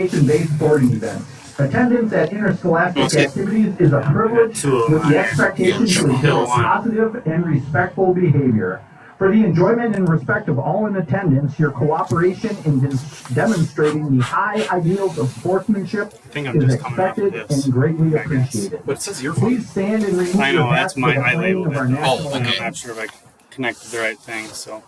Based sporting events. Attendance at interscholastic activities is a privilege with the expectation to ensure positive and respectful behavior. For the enjoyment and respect of all in attendance, your cooperation in demonstrating the high ideals of sportsmanship is expected and greatly appreciated. But it says your Please stand and remove I know, your that's hats my for the eye playing label. of our national I'm anthem. not sure if I connected the right thing, so.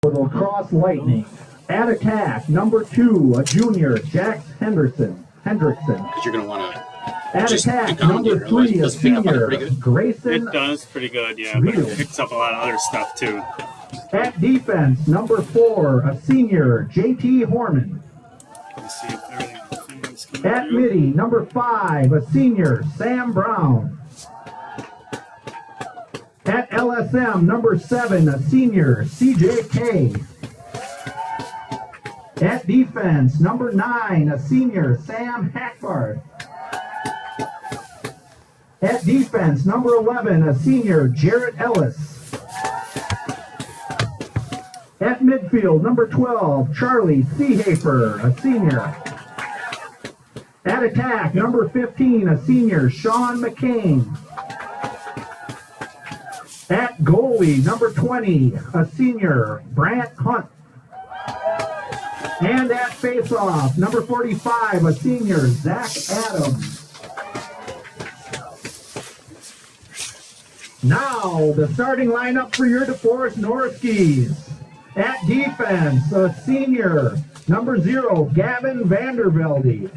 For the Lacrosse Lightning. At attack, number 2, a junior, Jax Hendrickson. Because you're going to want to. At attack, number 3, a senior, Grayson. It does pretty good, yeah, but it picks up a lot of other stuff too. At defense, number 4, a senior, JT Horman. Let's see if everything's coming At through. midi, number 5, a senior, Sam Brown. At LSM, number 7, a senior, CJK. At defense, number 9, a senior, Sam Hackbard. At defense, number 11, a senior, Jarrett Ellis. At midfield, number 12, Charlie Seehafer, a senior. At attack, number 15, a senior, Sean McCain. At goalie, number 20, a senior, Brant Hunt. And at faceoff, number 45, a senior, Zach Adams. Now, the starting lineup for your DeForest Norskies. At defense, a senior, number 0, Gavin Vandervelde.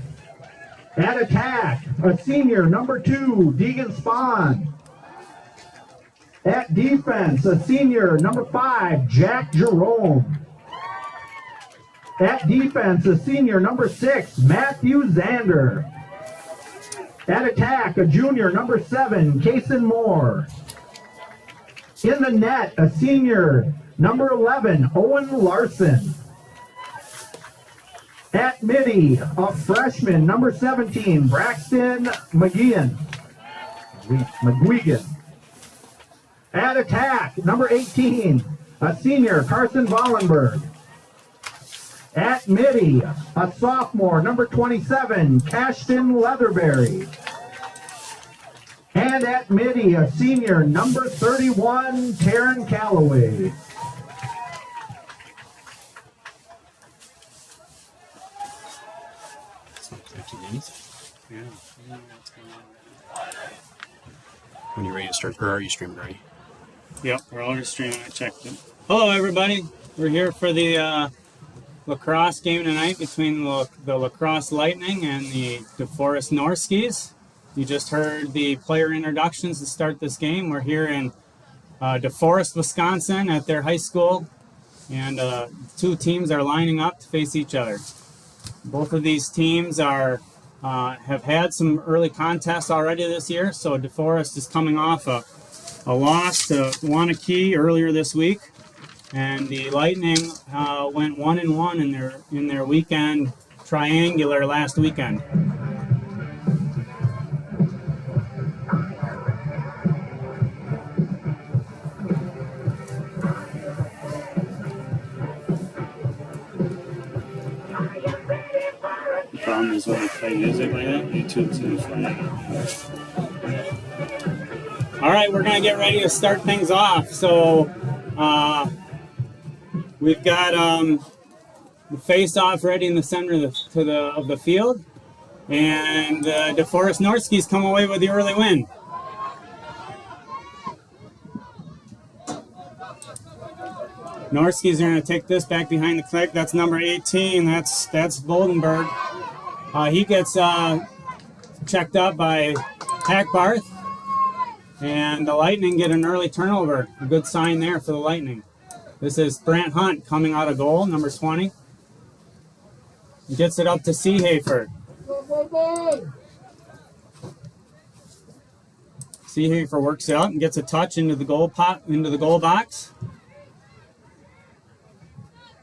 At attack, a senior, number 2, Deegan Spahn. At defense, a senior, number 5, Jack Jerome. At defense, a senior, number 6, Matthew Zander. At attack, a junior, number 7, Kason Moore. In the net, a senior, number 11, Owen Larson. At midi, a freshman, number 17, Braxton McGuigan. At attack, number 18, a senior, Carson Wallenberg. At midi, a sophomore, number 27, Cashton Leatherberry. And at midi, a senior, number 31, Taryn Calloway. Yeah. When you're ready to start, or are you streaming already? Yep, we're already streaming. I checked it. Hello, everybody. We're here for the lacrosse game tonight between the Lacrosse Lightning and the DeForest Norskies. You just heard the player introductions to start this game. We're here in DeForest, Wisconsin at their high school, and two teams are lining up to face each other. Both of these teams have had some early contests already this year, so DeForest is coming off a loss to Wanakee earlier this week, and the Lightning went 1-1 in their weekend triangular last weekend. fun is when I play music like that. YouTube's really fun. All right, we're gonna get ready to start things off. So we've got the face-off ready in the center of the field, and DeForest Norskies come away with the early win. Norskies are going to take this back behind the click. That's number 18. That's Voldenberg. He gets checked up by Hackbarth. And the Lightning get an early turnover. A good sign there for the Lightning. This is Brant Hunt coming out of goal, number 20. He gets it up to Seehafer. Seehafer works it out and gets a touch into the goal box.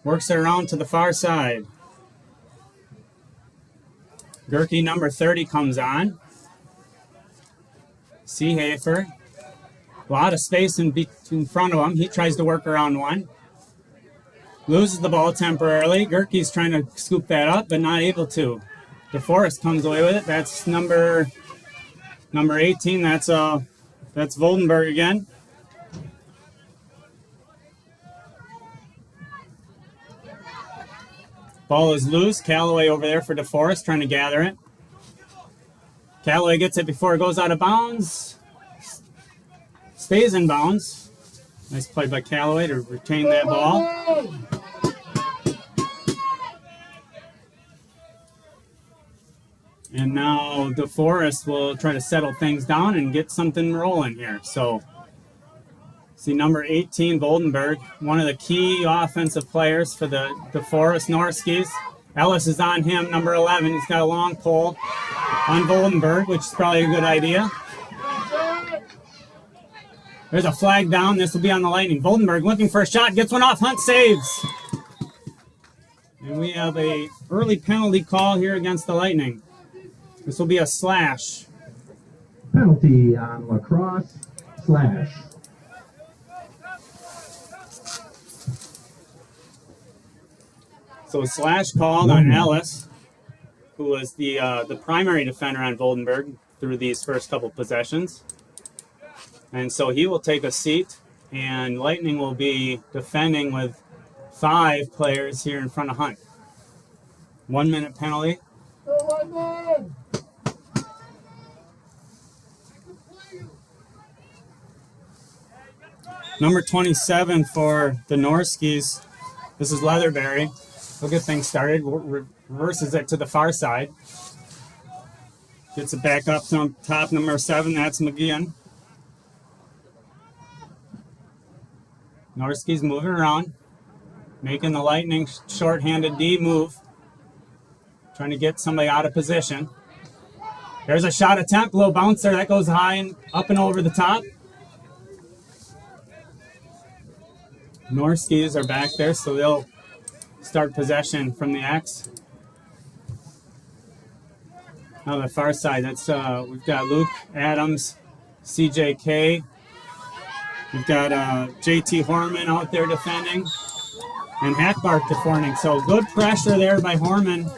Works it around to the far side. Gerke, number 30, comes on. Seehafer. A lot of space in front of him. He tries to work around one. Loses the ball temporarily. Gerke's trying to scoop that up, but not able to. DeForest comes away with it. That's number 18. That's Voldenberg again. Ball is loose. Callaway over there for DeForest, trying to gather it. Callaway gets it before it goes out of bounds. Stays in bounds. Nice play by Callaway to retain that ball. And now DeForest will try to settle things down and get something rolling here. So, see number 18, Voldenberg, one of the key offensive players for the DeForest Norskies. Ellis is on him, number 11. He's got a long pole on Voldenberg, which is probably a good idea. There's a flag down. This will be on the Lightning. Voldenberg looking for a shot, gets one off. Hunt saves. And we have a early penalty call here against the Lightning. This will be a slash. Penalty on Lacrosse, slash. So a slash called on Ellis, who was the primary defender on Voldenberg through these first couple possessions. And so he will take a seat, and Lightning will be defending with 5 players here in front of Hunt. 1 minute penalty. Number 27 for the Norskies. This is Leatherberry. He'll get things started. Reverses it to the far side. Gets it back up to top, number 7. That's McGeehan. Norskies moving around. Making the Lightning short-handed D move. Trying to get somebody out of position. There's a shot attempt. Low bouncer. That goes high and up and over the top. Norskies are back there, so they'll start possession from the X. Now the far side, that's we've got Luke Adams, CJK. We've got JT Horman out there defending, and Hackbarth defending. So good pressure there by Horman.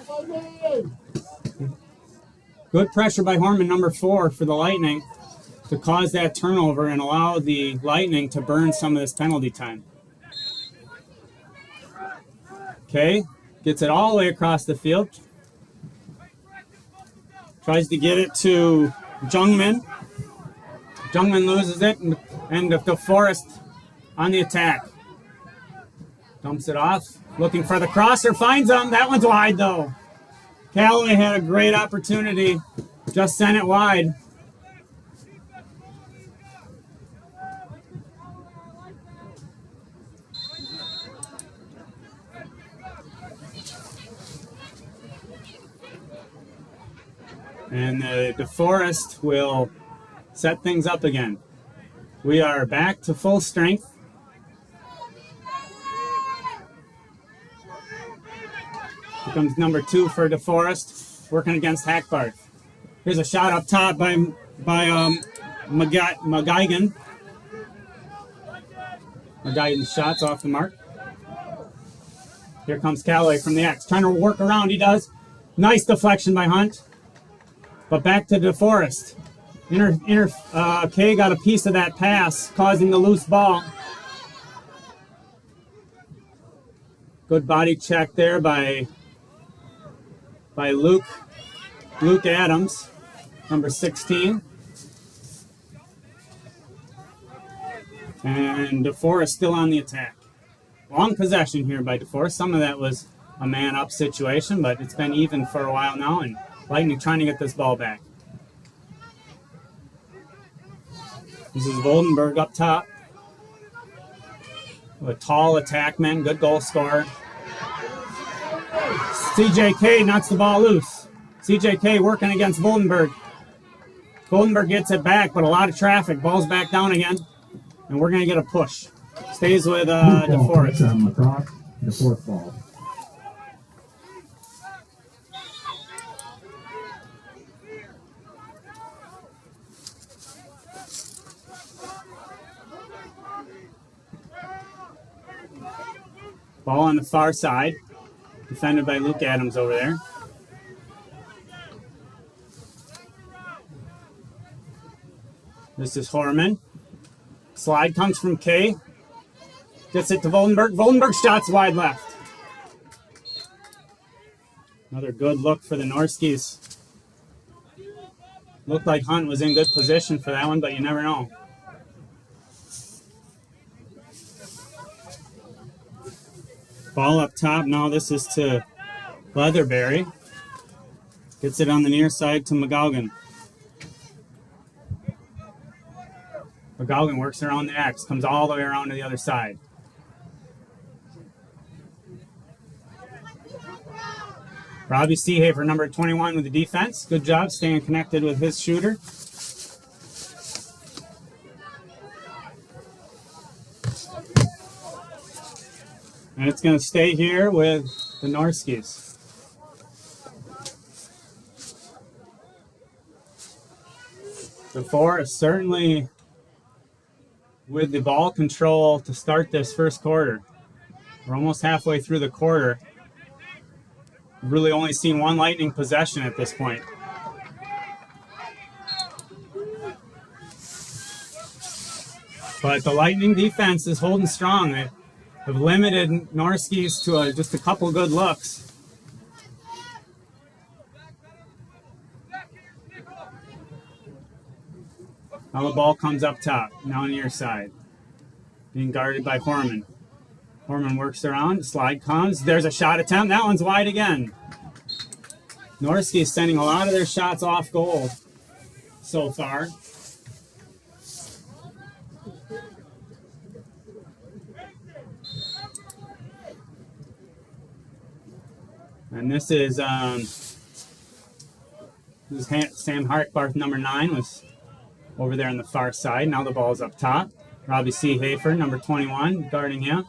Good pressure by Horman, number 4 for the Lightning, to cause that turnover and allow the Lightning to burn some of this penalty time. Okay, gets it all the way across the field. Tries to get it to Jungmann. Jungmann loses it, and DeForest on the attack. Dumps it off, looking for the crosser, finds him. That one's wide, though. Callaway had a great opportunity, just sent it wide. And DeForest will set things up again. We are back to full strength. Here comes number 2 for DeForest, working against Hackbarth. Here's a shot up top by McGuigan. McGuigan's shot's off the mark. Here comes Callaway from the X, trying to work around. He does. Nice deflection by Hunt. But back to DeForest. Kay got a piece of that pass, causing the loose ball. Good body check there by Luke Adams, number 16. And DeForest still on the attack. Long possession here by DeForest. Some of that was a man-up situation, but it's been even for a while now, and Lightning trying to get this ball back. This is Voldenberg up top. A tall attackman, good goal scorer. CJK knocks the ball loose. CJK working against Voldenberg. Voldenberg gets it back, but a lot of traffic. Ball's back down again, and we're going to get a push. Stays with DeForest. Lacrosse, the fourth ball. Ball on the far side. Defended by Luke Adams over there. This is Horman. Slide comes from Kay. Gets it to Voldenberg. Voldenberg shots wide left. Another good look for the Norskies. Looked like Hunt was in good position for that one, but you never know. Ball up top. Now this is to Leatherberry. Gets it on the near side to McGaugan. McGaugan works around the X. Comes all the way around to the other side. Robbie Seehafer, number 21 with the defense. Good job staying connected with his shooter. And it's going to stay here with the Norskies. DeForest certainly with the ball control to start this first quarter. We're almost halfway through the quarter. We've really only seen one Lightning possession at this point. But the Lightning defense is holding strong. They have limited Norskies to just a couple good looks. Now the ball comes up top, now on the near side. Being guarded by Horman. Horman works around, slide comes, there's a shot attempt, that one's wide again. Norskies is sending a lot of their shots off goal so far. And this is Sam Harkbarth, number 9, was over there on the far side. Now the ball's up top. Robbie Seehafer, number 21, guarding him.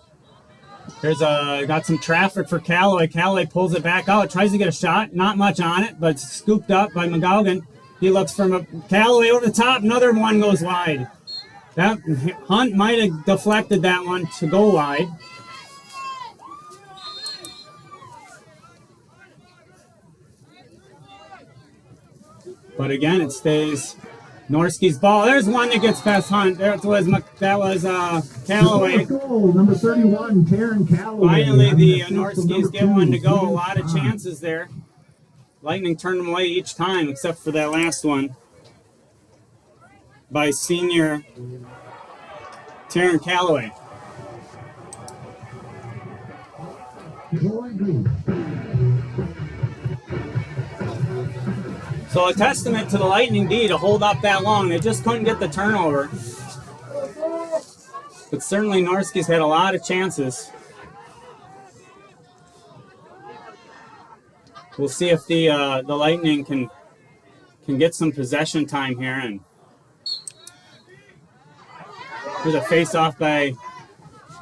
There's got some traffic for Calloway. Calloway pulls it back out, tries to get a shot. Not much on it, but it's scooped up by McGaugan. He looks from Calloway over the top. Another one goes wide. That Hunt might have deflected that one to go wide. But again, it stays Norski's ball. There's one that gets past Hunt. That was Calloway. Goal, number 31, Taryn Calloway. Finally, the Norskies get one to go. A lot of chances there. Lightning turned them away each time, except for that last one by senior Taryn Calloway. So a testament to the Lightning D to hold up that long. They just couldn't get the turnover. But certainly Norskies had a lot of chances. We'll see if the Lightning can get some possession time here. And there's a face-off by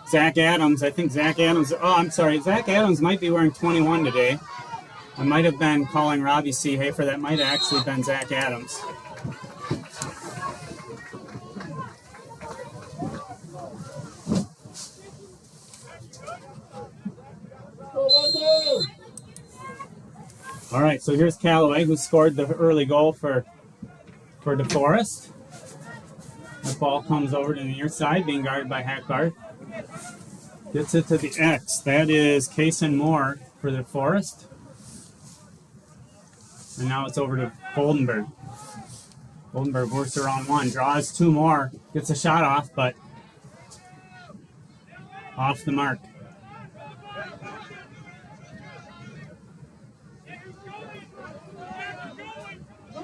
Zach Adams. I think Zach Adams, Zach Adams might be wearing 21 today. I might have been calling Robbie Seehafer. That might have actually been Zach Adams. All right, so here's Callaway, who scored the early goal for DeForest. The ball comes over to the near side, being guarded by Hackbart. Gets it to the X. That is Kaysen Moore for DeForest. And now it's over to Goldenberg. Goldenberg works around one, draws two more, gets a shot off, but off the mark.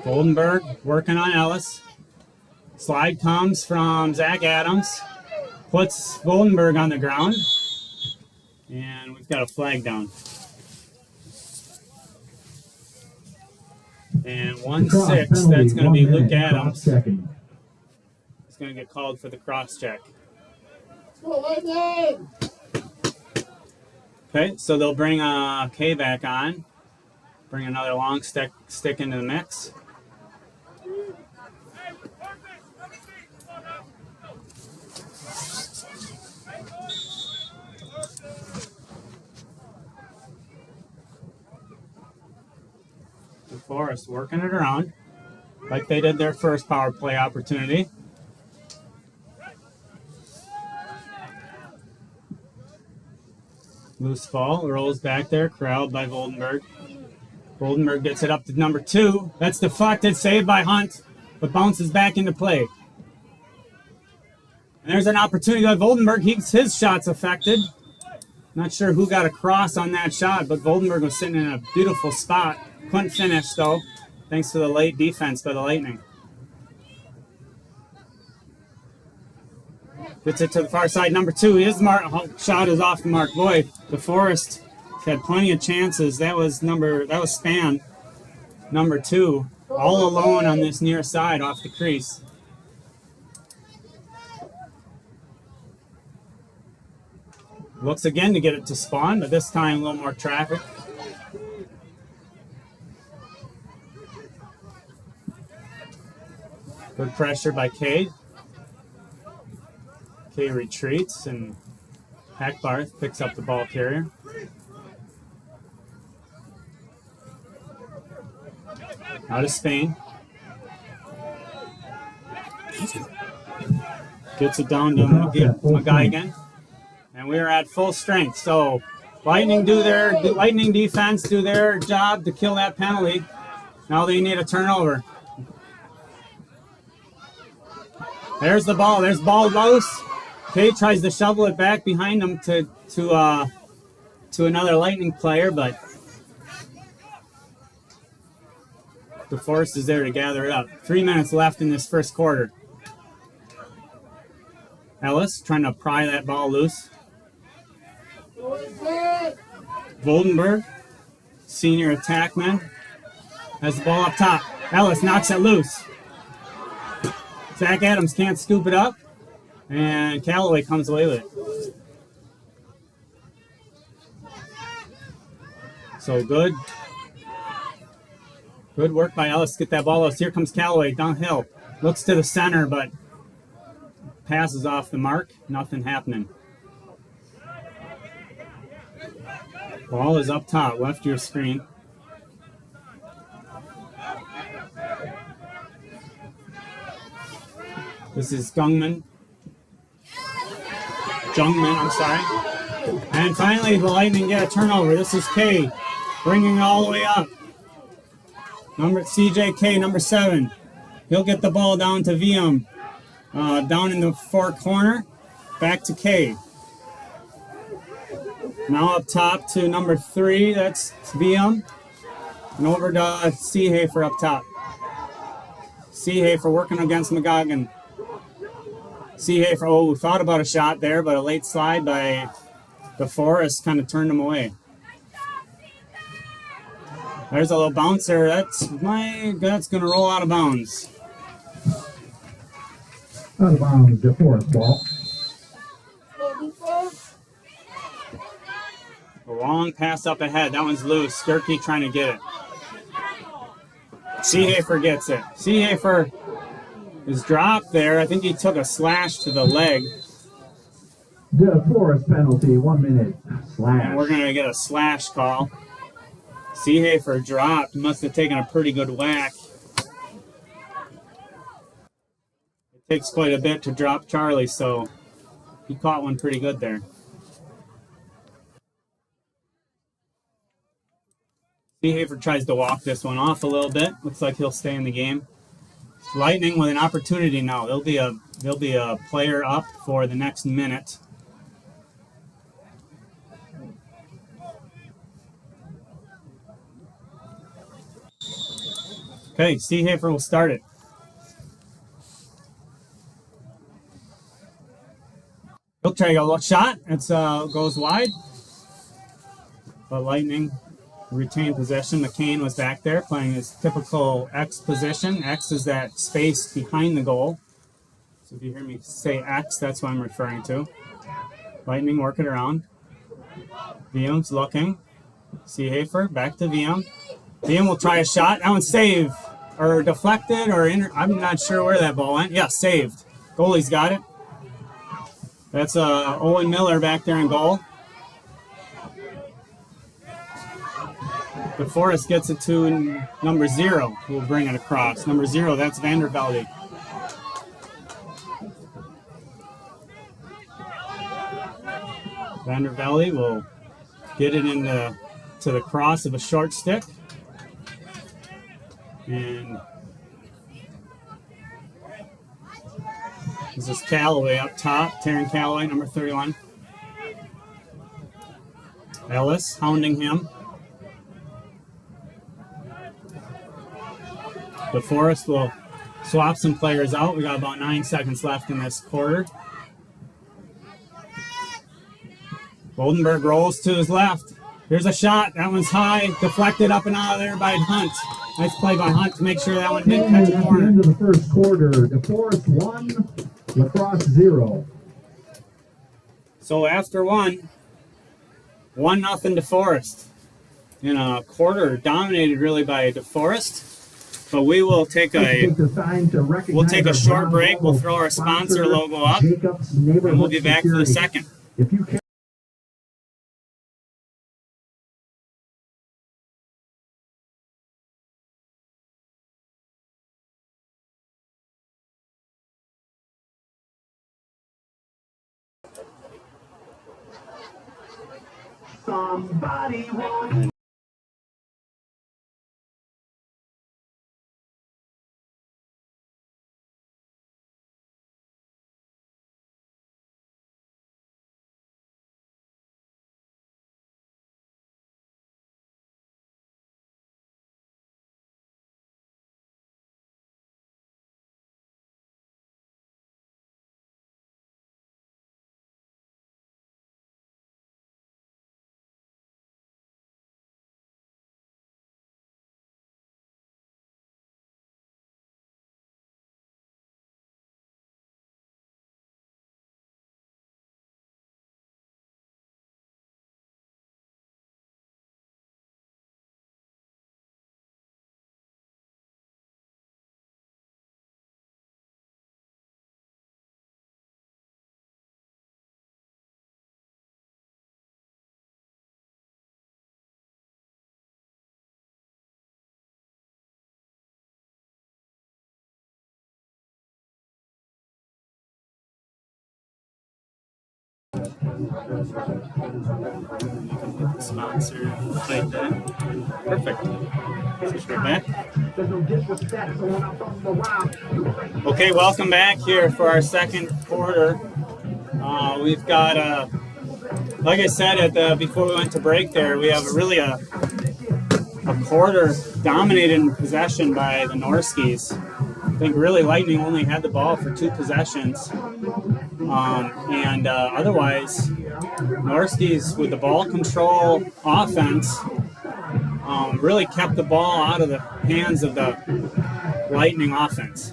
Goldenberg working on Ellis. Slide comes from Zach Adams. Puts Goldenberg on the ground. And we've got a flag down. And 1-6, that's going to be Luke Adams. He's going to get called for the cross check. Okay, so they'll bring K back on. Bring another long stick into the mix. DeForest working it around like they did their first power play opportunity. Loose ball rolls back there, corralled by Goldenberg. Goldenberg gets it up to number 2. That's deflected, saved by Hunt, but bounces back into play. And there's an opportunity by Goldenberg. His shot's affected. Not sure who got a cross on that shot, but Goldenberg was sitting in a beautiful spot. Couldn't finish, though, thanks to the late defense by the Lightning. Gets it to the far side. Number 2, his shot is off the mark. Boy, DeForest had plenty of chances. That was Span, number 2, all alone on this near side off the crease. Looks again to get it to Spawn, but this time a little more traffic. Good pressure by Cade. Cade retreats, and Hackbarth picks up the ball carrier. Out of Spain. Gets it down to McGuigan. And we are at full strength. So Lightning defense do their job to kill that penalty. Now they need a turnover. There's the ball. There's ball loose. Kate tries to shovel it back behind him to another Lightning player, but DeForest is there to gather it up. 3 minutes left in this first quarter. Ellis trying to pry that ball loose. Goldenberg, senior attackman, has the ball up top. Ellis knocks it loose. Zach Adams can't scoop it up, and Callaway comes away with it. So good work by Ellis to get that ball loose. Here comes Callaway downhill. Looks to the center, but passes off the mark. Nothing happening. Ball is up top, left your screen. This is Jungman, I'm sorry. And finally, the Lightning get a turnover. This is K, bringing it all the way up. CJK, number 7. He'll get the ball down to VM. Down in the far corner, back to K. Now up top to number 3, that's VM. And over to Seahafer up top. Seahafer working against McGoggin. Seahafer, thought about a shot there, but a late slide by DeForest kind of turned him away. There's a little bouncer. That's going to roll out of bounds. Out of bounds, DeForest ball. A long pass up ahead. That one's loose. Skirky trying to get it. Seahafer gets it. Seahafer is dropped there. I think he took a slash to the leg. DeForest penalty, 1 minute. Slash. And we're going to get a slash call. Seehafer dropped. Must have taken a pretty good whack. It takes quite a bit to drop Charlie, so he caught one pretty good there. Seehafer tries to walk this one off a little bit. Looks like he'll stay in the game. Lightning with an opportunity now. There'll be a player up for the next minute. Okay, Seehafer will start it. He'll try a shot. It goes wide. But Lightning retained possession. McCain was back there playing his typical X position. X is that space behind the goal. So if you hear me say X, that's what I'm referring to. Lightning working around. Vium's looking. Seehafer back to Vium. Vium will try a shot. That one's saved. Or deflected, or I'm not sure where that ball went. Yeah, saved. Goalie's got it. That's Owen Miller back there in goal. DeForest gets it to number 0, who will bring it across. Number 0, that's Vandervelde. Vandervelde will get it into the cross of a short stick. And this is Callaway up top. Taryn Callaway, number 31. Ellis hounding him. DeForest will swap some players out. We got about 9 seconds left in this quarter. Goldenberg rolls to his left. Here's a shot. That one's high. Deflected up and out of there by Hunt. Nice play by Hunt to make sure that one didn't catch a corner. End of the first quarter. DeForest 1, Lacrosse 0. So after 1-0 DeForest. In a quarter dominated really by DeForest. But we will take a short break. We'll throw our sponsor logo up, and we'll be back for the second. If you can somebody want Sponsor like that. Perfect. Switch right back. Okay, welcome back here for our second quarter. We've got, like I said before we went to break there, we have a quarter dominated in possession by the Norskies. I think really Lightning only had the ball for 2 possessions. Otherwise, Norskies with the ball control offense really kept the ball out of the hands of the Lightning offense.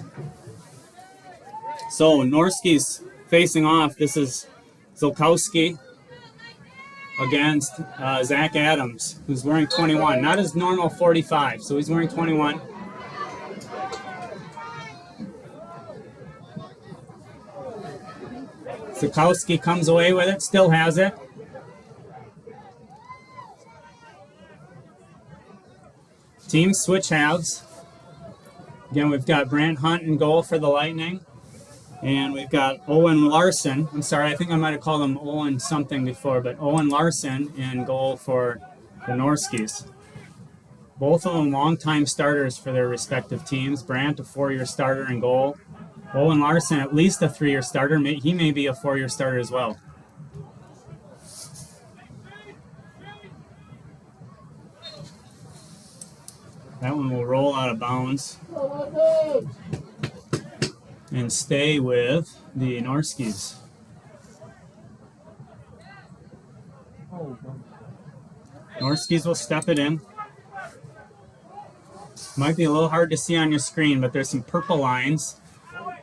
So Norskies facing off. This is Zolkowski against Zach Adams, who's wearing 21. Not his normal 45, so he's wearing 21. Zolkowski comes away with it, still has it. Teams switch halves. Again, we've got Brant Hunt in goal for the Lightning. And we've got Owen Larson. I'm sorry, I think I might have called him Owen something before, but Owen Larson in goal for the Norskies. Both of them longtime starters for their respective teams. Brant, a 4-year starter in goal. Owen Larson, at least a 3-year starter. He may be a 4-year starter as well. That one will roll out of bounds and stay with the Norskies. Norskies will step it in. Might be a little hard to see on your screen, but there's some purple lines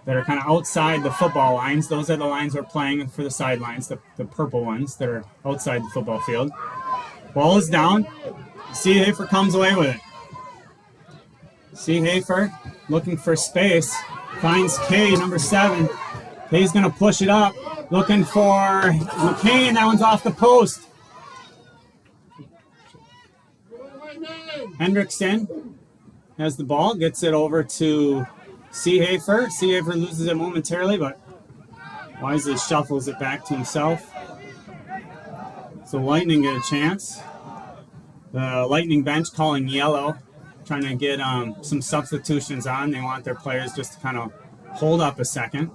that are kind of outside the football lines. Those are the lines we're playing for the sidelines, the purple ones that are outside the football field. Ball is down. Seehafer comes away with it. Seehafer looking for space. Finds Kay, number 7. Kay's going to push it up. Looking for McCain. That one's off the post. Hendrickson has the ball. Gets it over to Seehafer. Seehafer loses it momentarily, but wisely shuffles it back to himself. So Lightning get a chance. The Lightning bench calling yellow. Trying to get some substitutions on. They want their players just to kind of hold up a second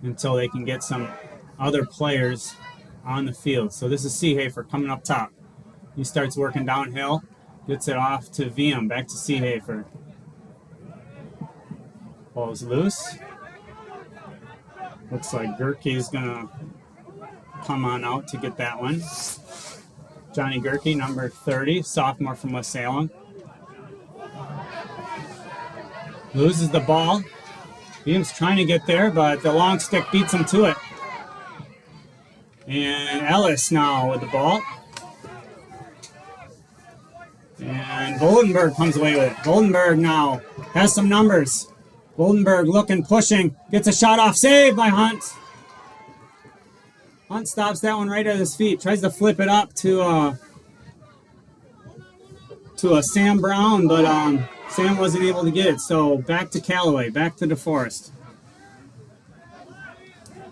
until they can get some other players on the field. So this is Seehafer coming up top. He starts working downhill, gets it off to VM, back to Seehafer. Ball's loose. Looks like Gerke's gonna come on out to get that one. Johnny Gerke, number 30, sophomore from West Salem. Loses the ball. Beam's trying to get there, but the long stick beats him to it. And Ellis now with the ball. And Goldenberg comes away with it. Goldenberg now has some numbers. Goldenberg looking, pushing, gets a shot off, saved by Hunt. Hunt stops that one right at his feet. Tries to flip it up to a Sam Brown, but Sam wasn't able to get it. So back to Callaway, back to DeForest.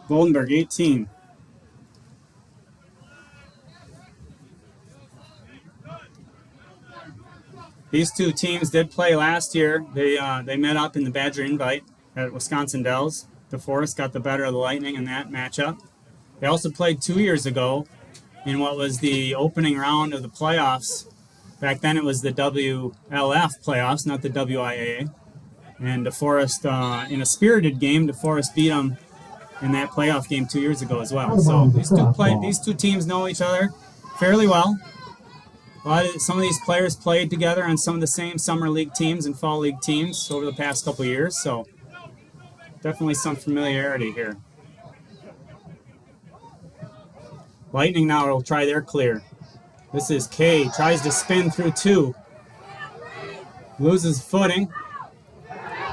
Goldenberg, 18. These two teams did play last year. They met up in the Badger Invite at Wisconsin Dells. DeForest got the better of the Lightning in that matchup. They also played 2 years ago in what was the opening round of the playoffs. Back then it was the WLF playoffs, not the WIAA. And DeForest, in a spirited game, DeForest beat them in that playoff game 2 years ago as well. So these two teams know each other fairly well. Some of these players played together on some of the same summer league teams and fall league teams over the past couple of years. So definitely some familiarity here. Lightning now will try their clear. This is Kay, tries to spin through 2. Loses footing.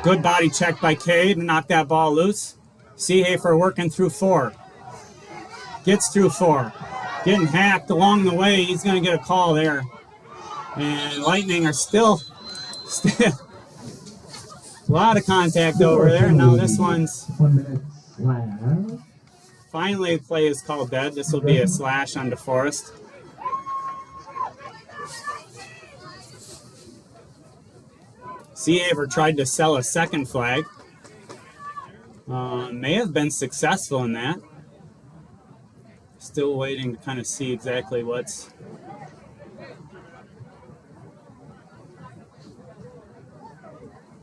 Good body check by Kay to knock that ball loose. Seehafer working through 4. Gets through 4. Getting hacked along the way. He's going to get a call there. And Lightning are still a lot of contact over there. Now this one's 1 minute slash. Finally, play is called dead. This will be a slash on DeForest. Seahaver tried to sell a second flag. May have been successful in that. Still waiting to kind of see exactly what's...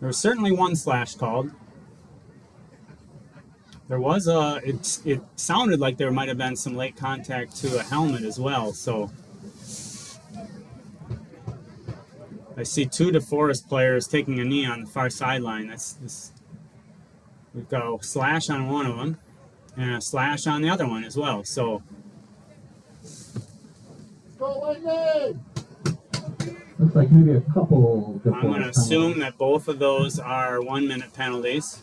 There was certainly one slash called. There was it sounded like there might have been some late contact to a helmet as well, so I see 2 DeForest players taking a knee on the far sideline. We've got a slash on one of them and a slash on the other one as well. So looks like maybe a couple DeForest. I'm going to assume that both of those are 1 minute penalties.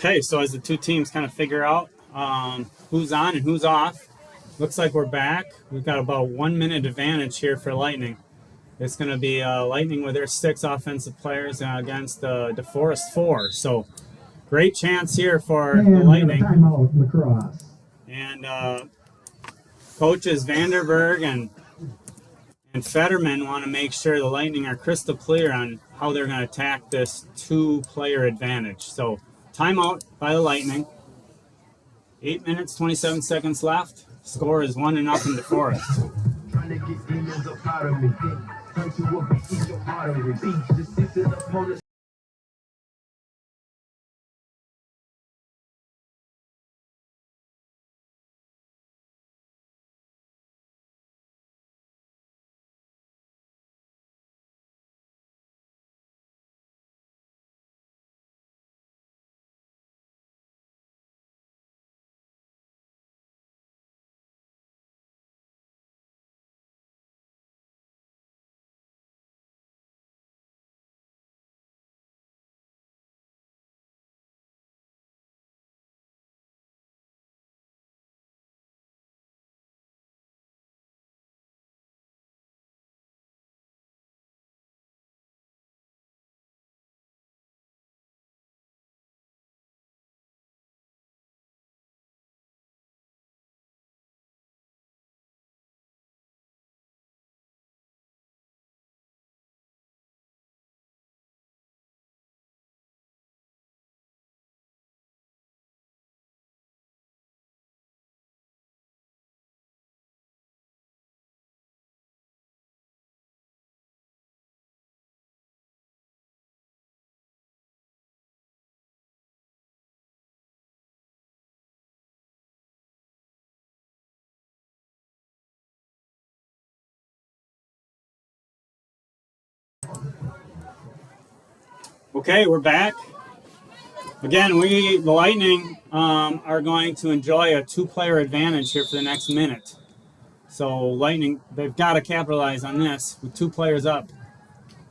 Okay, so as the two teams kind of figure out who's on and who's off, looks like we're back. We've got about 1 minute advantage here for Lightning. It's going to be Lightning with their 6 offensive players against the DeForest 4. So great chance here for the Lightning. Timeout, Lacrosse. And coaches Vanderberg and Fetterman want to make sure the Lightning are crystal clear on how they're going to attack this 2-player advantage. So timeout by the Lightning. 8 minutes, 27 seconds left. Score is 1-0 DeForest. Trying to get demons up out of me. Turn to a beat in your artery. Beach the 6 and opponents. Okay, we're back. Again, the Lightning are going to enjoy a 2-player advantage here for the next minute. So Lightning, they've got to capitalize on this with 2 players up.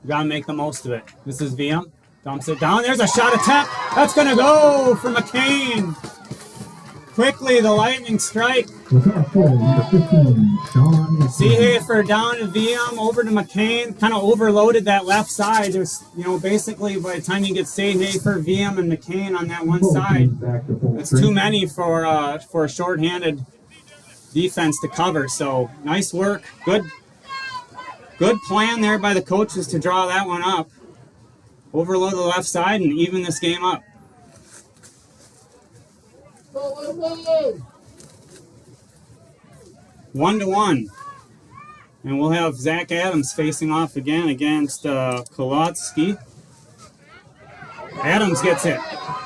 We've got to make the most of it. This is VM. Dumps it down. There's a shot attempt. That's going to go for McCain. Quickly, the Lightning strike. Seehafer down to VM, over to McCain. Kind of overloaded that left side. There's, basically by the time you get Seehafer, VM, and McCain on that one side, it's too many for a shorthanded defense to cover. So nice work. Good plan there by the coaches to draw that one up. Overload the left side and even this game up. 1-1. And we'll have Zach Adams facing off again against Kolotsky. Adams gets it.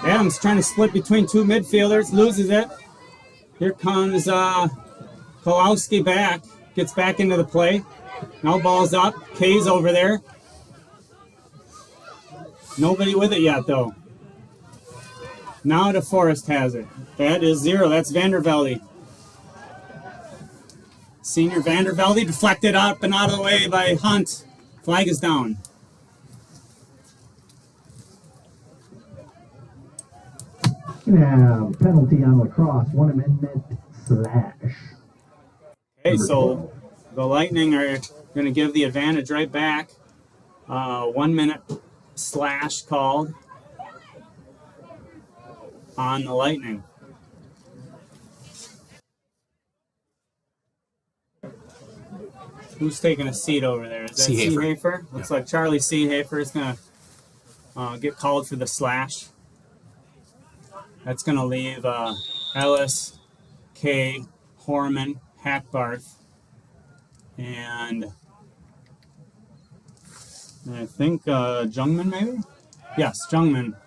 Adams trying to split between 2 midfielders, loses it. Here comes Kolowski back, gets back into the play. Now ball's up. Kay's over there. Nobody with it yet, though. Now DeForest has it. That is 0. That's Vandervelde. Senior Vandervelde deflected up and out of the way by Hunt. Flag is down. Now, penalty on Lacrosse, 1 minute slash. Okay, so the Lightning are going to give the advantage right back. 1 minute slash called on the Lightning. Who's taking a seat over there? Is that Seehafer? Looks like Charlie Seehafer is going to get called for the slash. That's going to leave Ellis, Kay, Horman, Hackbarth, and I think Jungman maybe? Yes, Jungman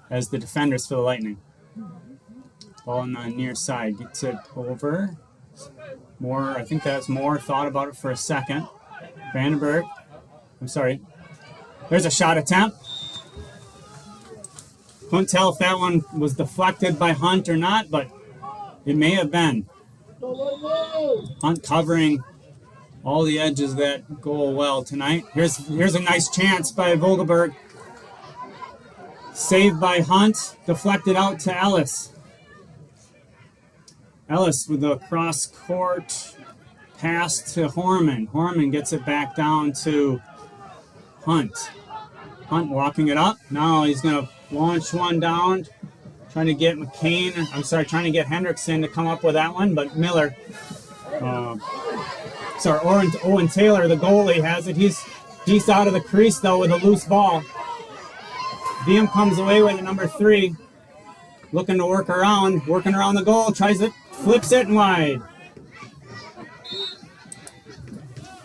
as the defenders for the Lightning. Ball on the near side. Gets it over. Moore, I think that's Moore thought about it for a second. Vandenberg. I'm sorry. There's a shot attempt. Couldn't tell if that one was deflected by Hunt or not, but it may have been. Hunt covering all the edges that go well tonight. Here's a nice chance by Vogelberg. Saved by Hunt, deflected out to Ellis. Ellis with the cross court pass to Horman. Horman gets it back down to Hunt. Hunt walking it up. Now he's going to launch one down. Trying to get trying to get Hendrickson to come up with that one, but Miller, Owen Taylor, the goalie, has it. He's out of the crease, though, with a loose ball. VM comes away with it, number 3. Looking to working around the goal, flips it and wide.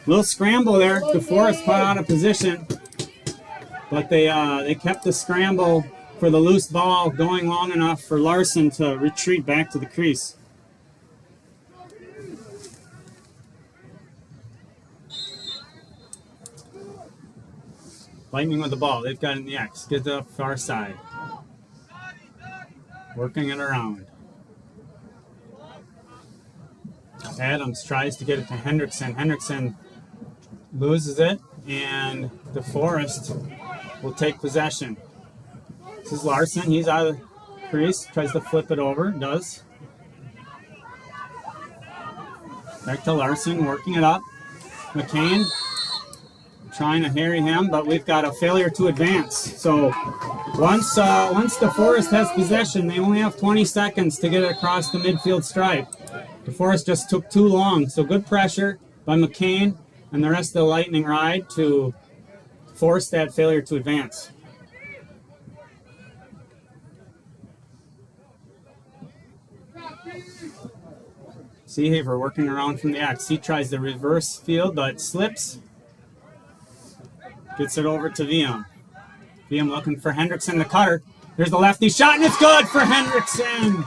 Little scramble there. DeForest caught out of position, but they kept the scramble for the loose ball going long enough for Larson to retreat back to the crease. Lightning with the ball. They've got it in the X. Get to the far side. Working it around. Adams tries to get it to Hendrickson. Hendrickson loses it, and DeForest will take possession. This is Larson. He's out of the crease. Tries to flip it over. Does. Back to Larson. Working it up. McCain trying to harry him, but we've got a failure to advance. So once DeForest has possession, they only have 20 seconds to get it across the midfield stripe. DeForest just took too long. So good pressure by McCain and the rest of the Lightning ride to force that failure to advance. Seahaver working around from the X. He tries the reverse field, but slips. Gets it over to VM. VM looking for Hendrickson, the cutter. There's the lefty shot, and it's good for Hendrickson.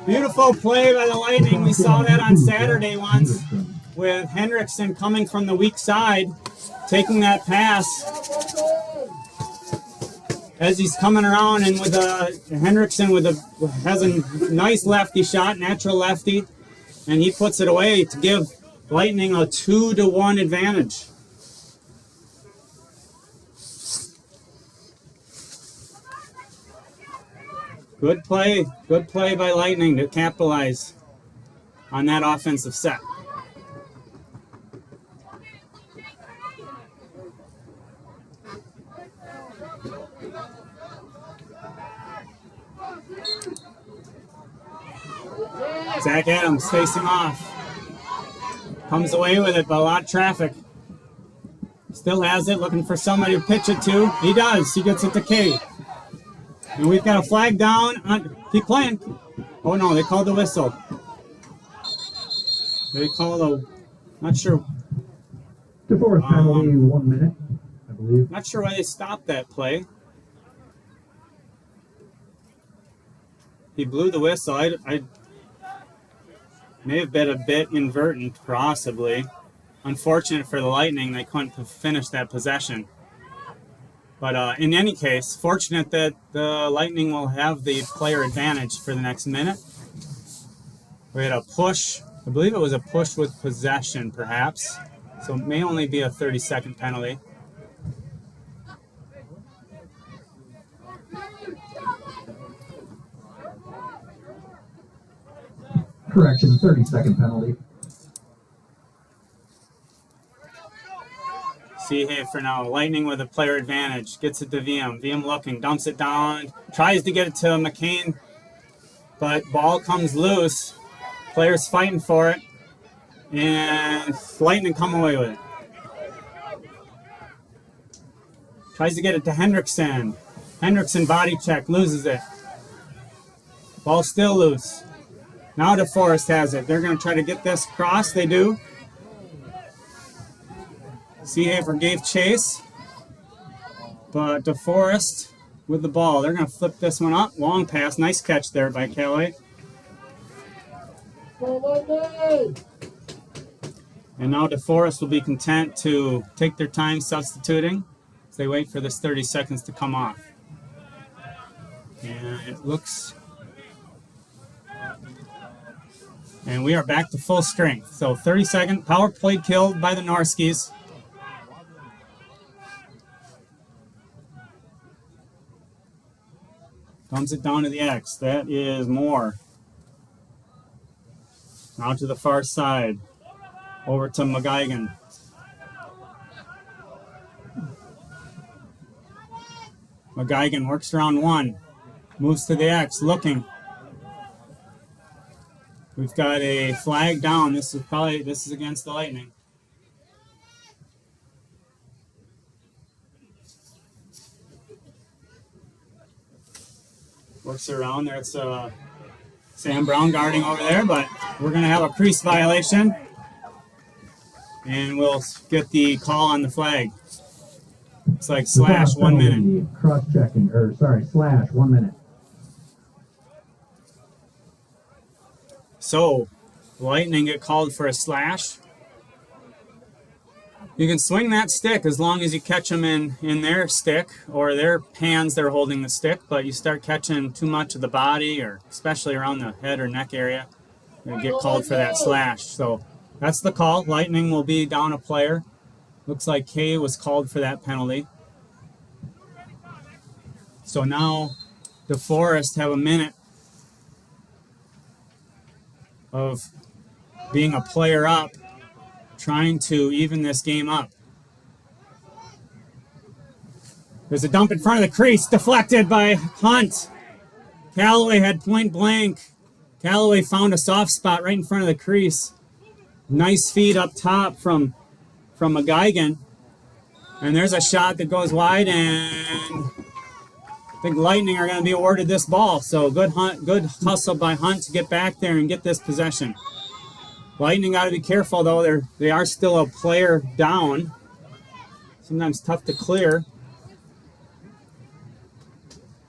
Beautiful play by the Lightning. We saw that on Saturday once with Hendrickson coming from the weak side, taking that pass as he's coming around, and with Hendrickson has a nice lefty shot, natural lefty, and he puts it away to give Lightning a 2-1 advantage. Good play by Lightning to capitalize on that offensive set. Zach Adams facing off. Comes away with it, but a lot of traffic. Still has it, looking for somebody to pitch it to. He does. He gets it to Kate. And we've got a flag down. Keep playing. Oh, no, they called the whistle. They called a... Not sure. DeForest penalty, 1 minute, I believe. Not sure why they stopped that play. He blew the whistle. I may have been a bit inadvertent, possibly. Unfortunate for the Lightning, they couldn't finish that possession. But in any case, fortunate that the Lightning will have the player advantage for the next minute. We had a push. I believe it was a push with possession, perhaps. So it may only be a 30-second penalty. Correction, 30-second penalty. See here for now. Lightning with a player advantage. Gets it to VM. VM looking. Dumps it down. Tries to get it to McCain. But ball comes loose. Players fighting for it. And Lightning come away with it. Tries to get it to Hendrickson. Hendrickson body check. Loses it. Ball still loose. Now DeForest has it. They're going to try to get this across. They do. Seahaver gave chase, but DeForest with the ball. They're going to flip this one up. Long pass. Nice catch there by Kelly. And now DeForest will be content to take their time substituting as they wait for this 30 seconds to come off. And it looks... And we are back to full strength. So 30-second power play killed by the Norskies. Comes it down to the X. That is more. Now to the far side. Over to McGuigan. McGuigan works around one. Moves to the X, looking. We've got a flag down. This is against the Lightning. Works around there. It's Sam Brown guarding over there, but we're going to have a crease violation. And we'll get the call on the flag. It's like slash 1 minute. Cross-checking, or sorry, slash 1 minute. So, Lightning get called for a slash. You can swing that stick as long as you catch them in their stick or their hands they're holding the stick, but you start catching too much of the body, or especially around the head or neck area, you get called for that slash. So that's the call. Lightning will be down a player. Looks like Kay was called for that penalty. So now DeForest have a minute of being a player up, trying to even this game up. There's a dump in front of the crease, deflected by Hunt. Callaway had point blank. Callaway found a soft spot right in front of the crease. Nice feed up top from McGuigan. And there's a shot that goes wide, and I think Lightning are going to be awarded this ball. So good hustle by Hunt to get back there and get this possession. Lightning got to be careful, though. They are still a player down. Sometimes tough to clear,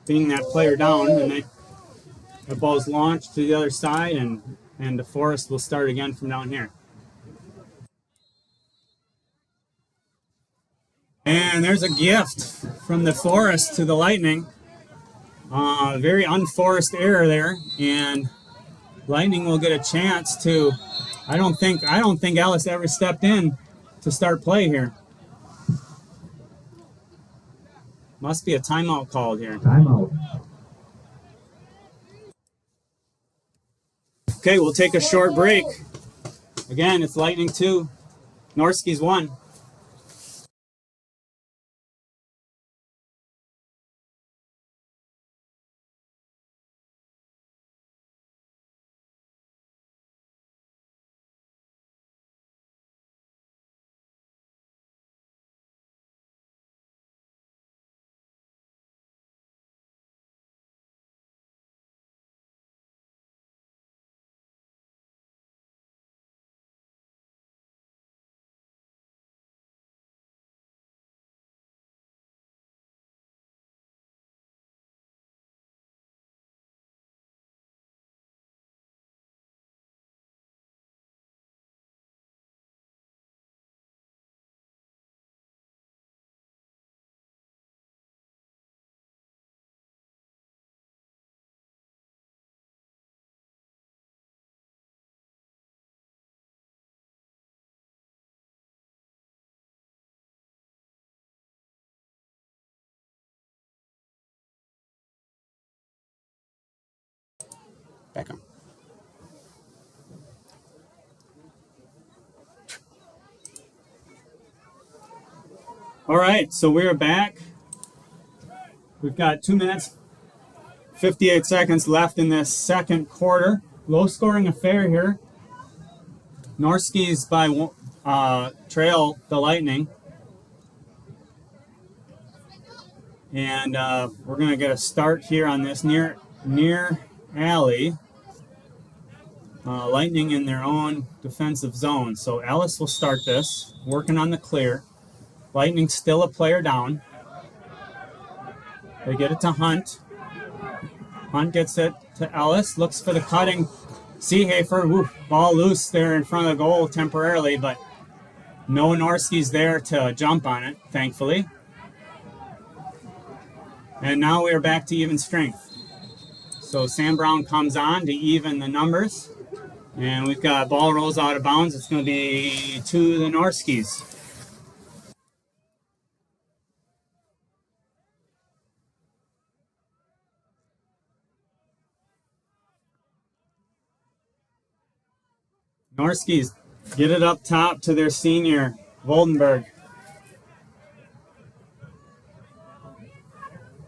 being that player down. And the ball's launched to the other side, and DeForest will start again from down here. And there's a gift from DeForest to the Lightning. Very unforced error there, and Lightning will get a chance to. I don't think Ellis ever stepped in to start play here. Must be a timeout called here. Timeout. Okay, we'll take a short break. Again, it's Lightning 2, Norskies 1. Back on. All right, so we're back. We've got 2 minutes, 58 seconds left in this second quarter. Low-scoring affair here. Norskies trail the Lightning. And we're going to get a start here on this near alley. Lightning in their own defensive zone. So Ellis will start this, working on the clear. Lightning still a player down. They get it to Hunt. Hunt gets it to Ellis, looks for the cutting Seehafer. Ball loose there in front of the goal temporarily, but no Norskies there to jump on it, thankfully. And now we are back to even strength. So Sam Brown comes on to even the numbers. And we've got ball rolls out of bounds. It's going to be to the Norskies. Norskies get it up top to their senior, Voldenberg.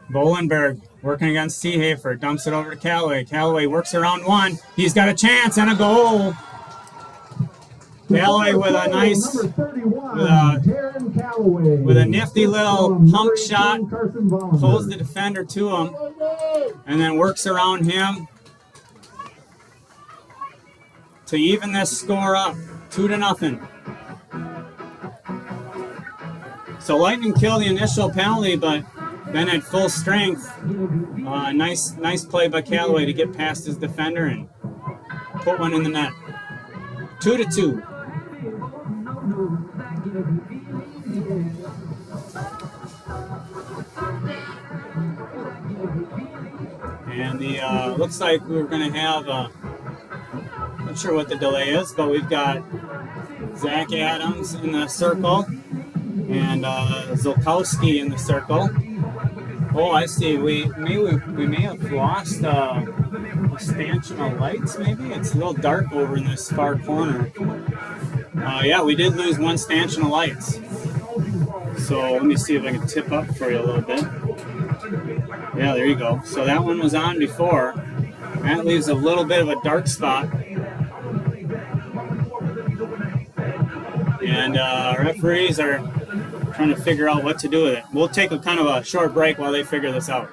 Bolenberg working against Seehafer, dumps it over to Callaway. Callaway works around one. He's got a chance and a goal. Callaway with a nice, with a nifty little pump shot, pulls the defender to him, and then works around him to even this score up, 2-0. So Lightning kill the initial penalty, but then at full strength, nice play by Callaway to get past his defender and put one in the net. 2-2. And the looks like we're going to have, not sure what the delay is, but we've got Zach Adams in the circle and Zolkowski in the circle. Oh, I see. We may have lost the stanchion of lights. Maybe it's a little dark over in this far corner. Yeah, we did lose one stanchion of lights. So let me see if I can tip up for you a little bit. Yeah, there you go. So that one was on before. That leaves a little bit of a dark spot. And referees are trying to figure out what to do with it. We'll take a kind of a short break while they figure this out.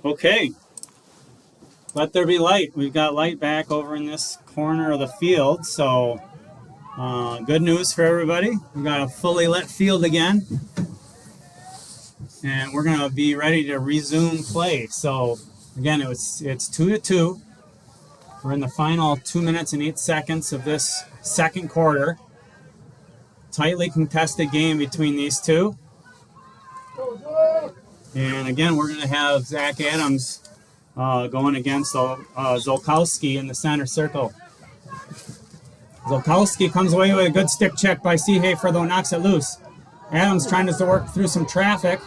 Okay. Let there be light. We've got light back over in this corner of the field, so good news for everybody. We've got a fully lit field again, and we're going to be ready to resume play. So again, it's 2-2. We're in the final 2 minutes and 8 seconds of this second quarter. Tightly contested game between these two. And again, we're going to have Zach Adams going against Zolkowski in the center circle. Zolkowski comes away with a good stick check by Seehafer, though knocks it loose. Adams trying to work through some traffic.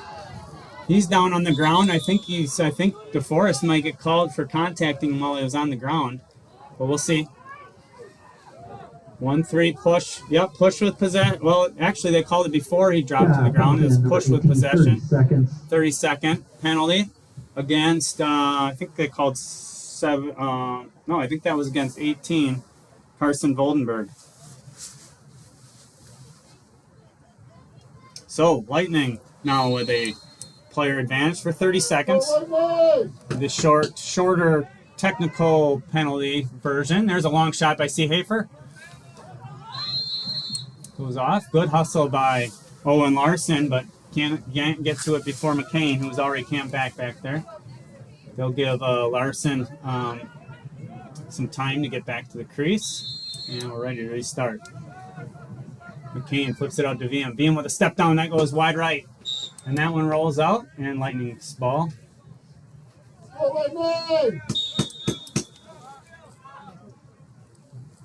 He's down on the ground. I think DeForest might get called for contacting him while he was on the ground, but we'll see. 1-3 push. Yep, push with possession. Well, actually, they called it before he dropped to the ground. It was push with possession. 30-second penalty against, I think they called 7. No, I think that was against 18, Carson Voldenberg. So, Lightning now with a player advantage for 30 seconds. The shorter technical penalty version. There's a long shot by Seehafer. Goes off. Good hustle by Owen Larson, but can't get to it before McCain, who was already camped back there. They'll give Larson some time to get back to the crease, and we're ready to restart. McCain flips it out to VM. VM with a step down. That goes wide right. And that one rolls out, and Lightning's ball.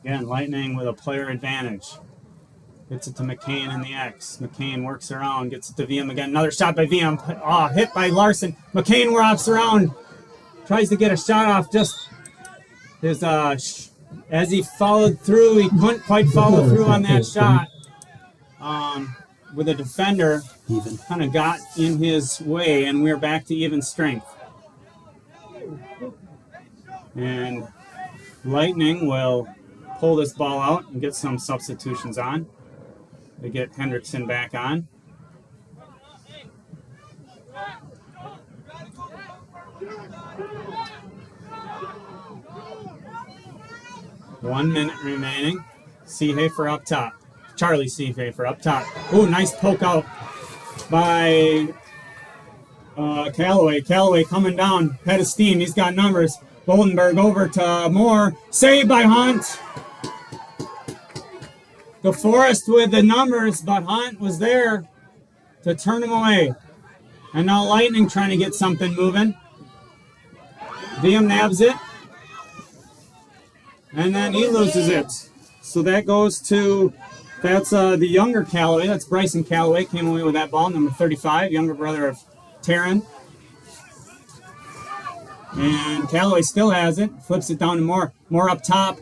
Again, Lightning with a player advantage. Gets it to McCain in the X. McCain works around, gets it to VM again. Another shot by VM. Hit by Larson. McCain wraps around. Tries to get a shot off. Just his, as he followed through, he couldn't quite follow through on that shot. With a defender, kind of got in his way, and we're back to even strength. And Lightning will pull this ball out and get some substitutions on. They get Hendrickson back on. One minute remaining. Seehafer up top. Charlie Seehafer up top. Ooh, nice poke out by Callaway. Callaway coming down. Head of steam. He's got numbers. Goldenberg over to Moore. Saved by Hunt. DeForest with the numbers, but Hunt was there to turn him away. And now Lightning trying to get something moving. VM nabs it. And then he loses it. So that goes to, that's the younger Callaway. That's Bryson Callaway. Came away with that ball, number 35, younger brother of Taryn. And Callaway still has it. Flips it down to Moore. Moore up top.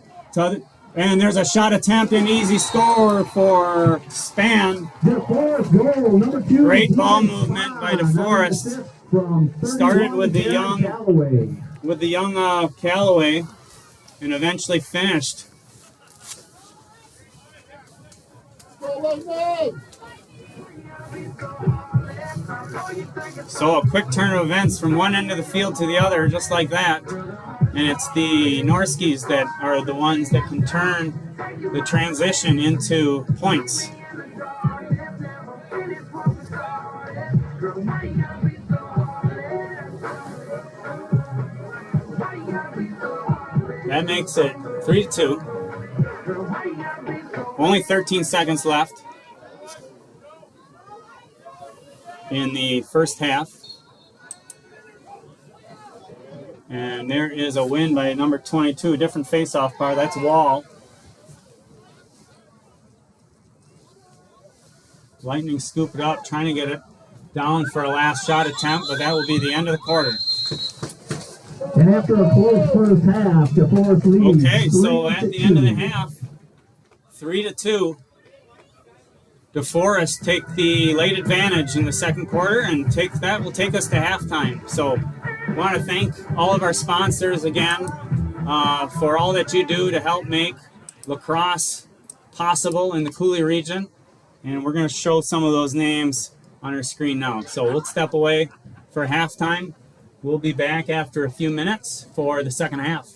And there's a shot attempt, an easy score for Span. DeForest goal, number 2. Great ball movement by DeForest. Started with the young Callaway, and eventually finished. So a quick turn of events from one end of the field to the other, just like that. And it's the Norskies that are the ones that can turn the transition into points. That makes it 3-2. Only 13 seconds left in the first half. And there is a win by number 22, different face-off bar. That's Wall. Lightning scoop it up, trying to get it down for a last shot attempt, but that will be the end of the quarter. And after a close first half, DeForest leads. Okay, so at the end of the half, 3-2. DeForest take the late advantage in the second quarter, and will take us to halftime. So I want to thank all of our sponsors again for all that you do to help make lacrosse possible in the Cooley region. And we're going to show some of those names on our screen now. So we'll step away for halftime, we'll be back after a few minutes for the second half.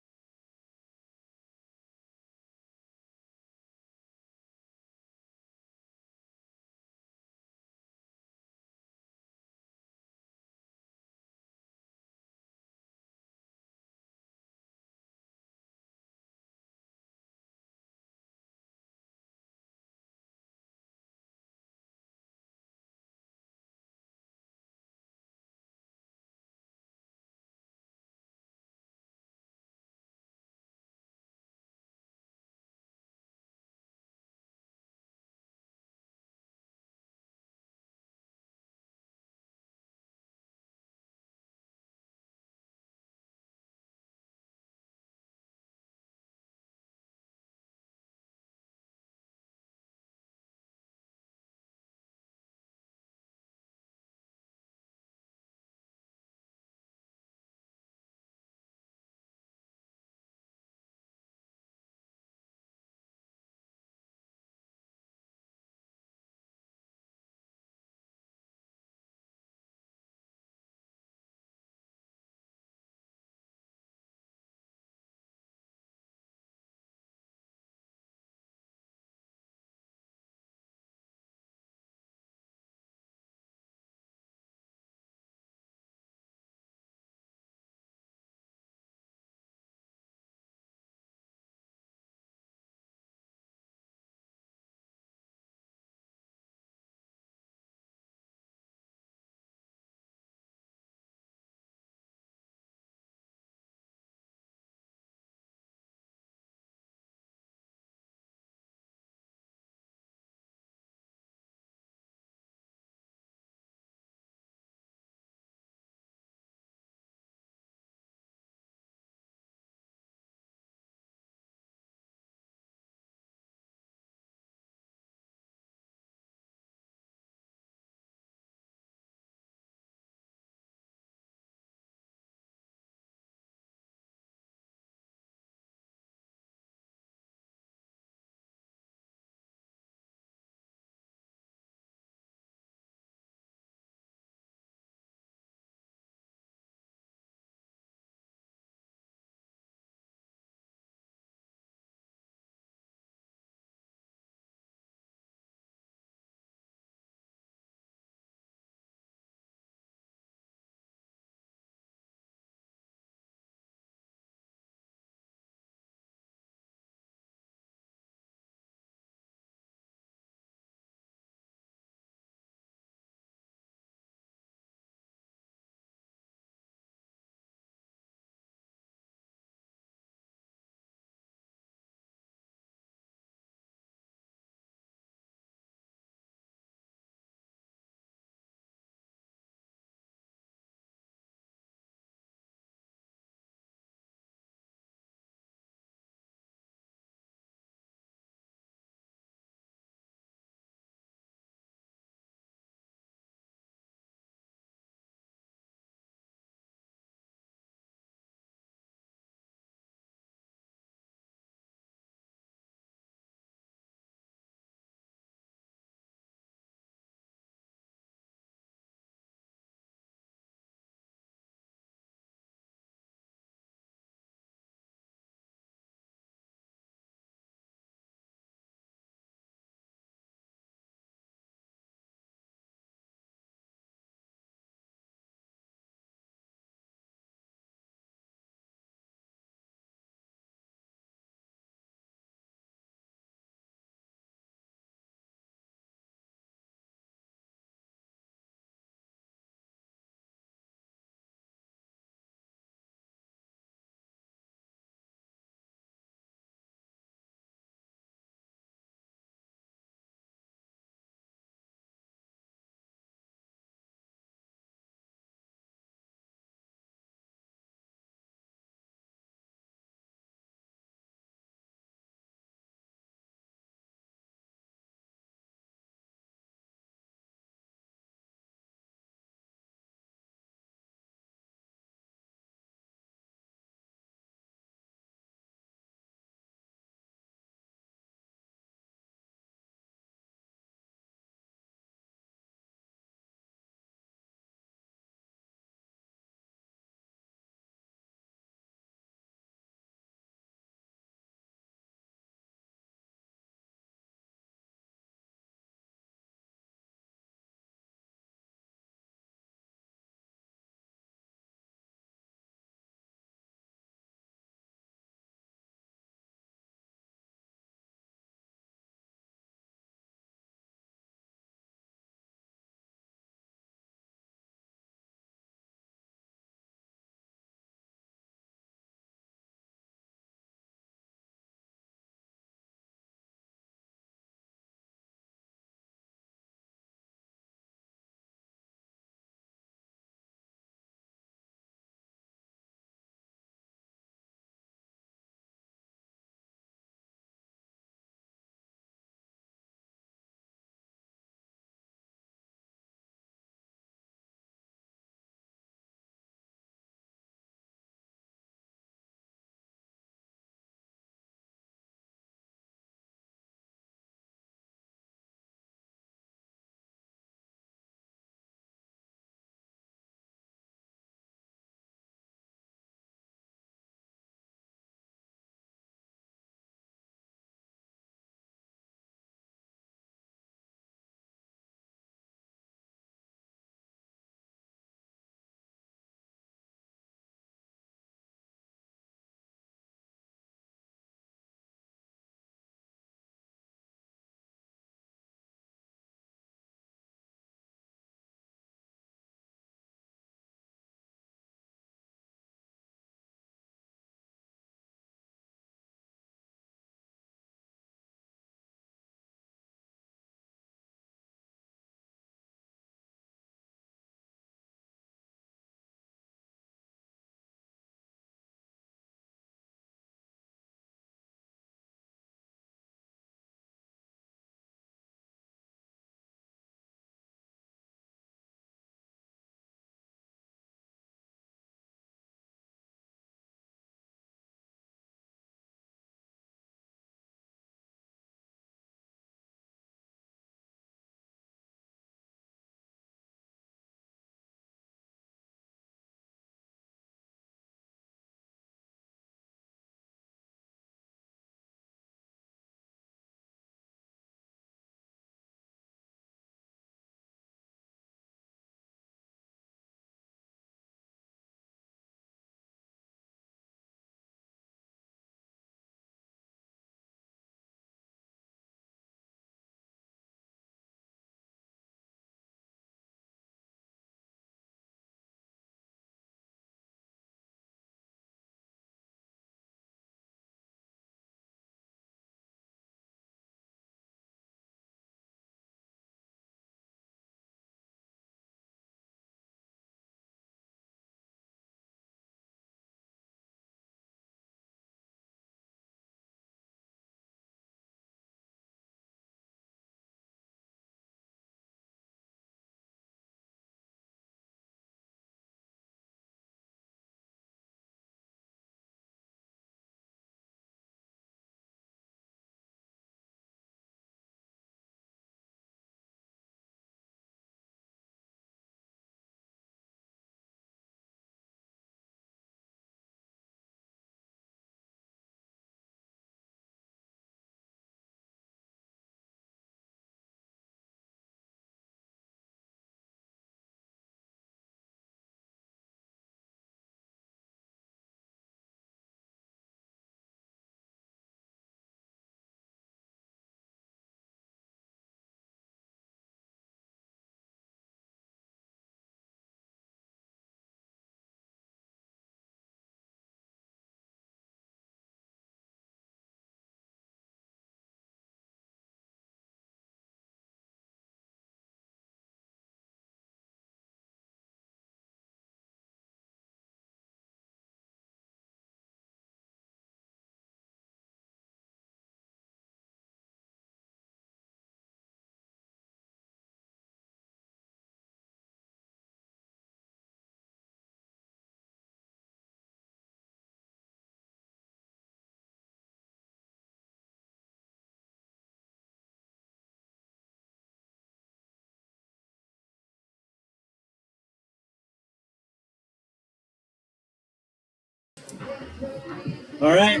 All right,